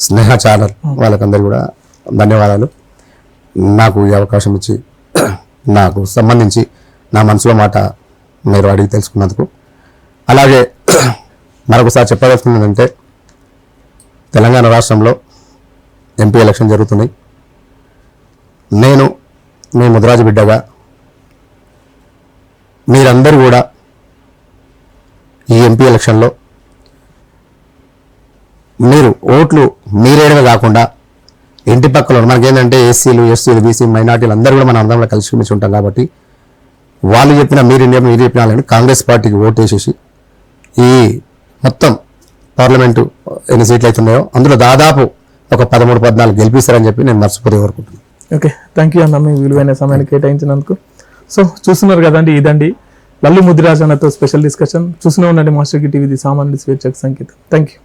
Speaker 2: స్నేహ ఛానల్ వాళ్ళకందరూ కూడా ధన్యవాదాలు. నాకు ఈ అవకాశం ఇచ్చి నాకు సంబంధించి నా మనసులో మాట మీరు అడిగి తెలుసుకున్నందుకు. అలాగే మరొకసారి చెప్పదలుచుకున్నది ఏంటంటే, తెలంగాణ రాష్ట్రంలో ఎంపీ ఎలక్షన్ జరుగుతున్నాయి. నేను మీ ముదిరాజు బిడ్డగా మీరందరూ కూడా ఈ ఎంపీ ఎలక్షన్లో మీరు ఓట్లు మీరేయడమే కాకుండా ఇంటి పక్కల మనకేంటంటే ఎస్సీలు బీసీ మైనార్టీలు అందరూ కూడా మన అందరంలో కలిసి ఉంటాం కాబట్టి వాళ్ళు చెప్పిన మీరు చెప్పిన కాంగ్రెస్ పార్టీకి ఓటు వేసేసి ఈ మొత్తం పార్లమెంటు ఎన్ని సీట్లు అవుతున్నాయో అందులో దాదాపు ఒక 13-14 గెలిపిస్తారని చెప్పి నేను మనస్ఫూర్తిగా కోరుకుంటున్నాను.
Speaker 1: ఓకే, థ్యాంక్ యూ అన్న, మీ విలువైన సమయాన్ని కేటాయించినందుకు. సో చూస్తున్నారు కదండి, ఇదండి లల్లు ముదిరాజ్ అన్నతో స్పెషల్ డిస్కషన్. చూస్తూనే ఉండండి మాస్టర్ కి టీవీ, సామాన్యుడి స్వేచ్ఛకు సంకేతం. Thank you.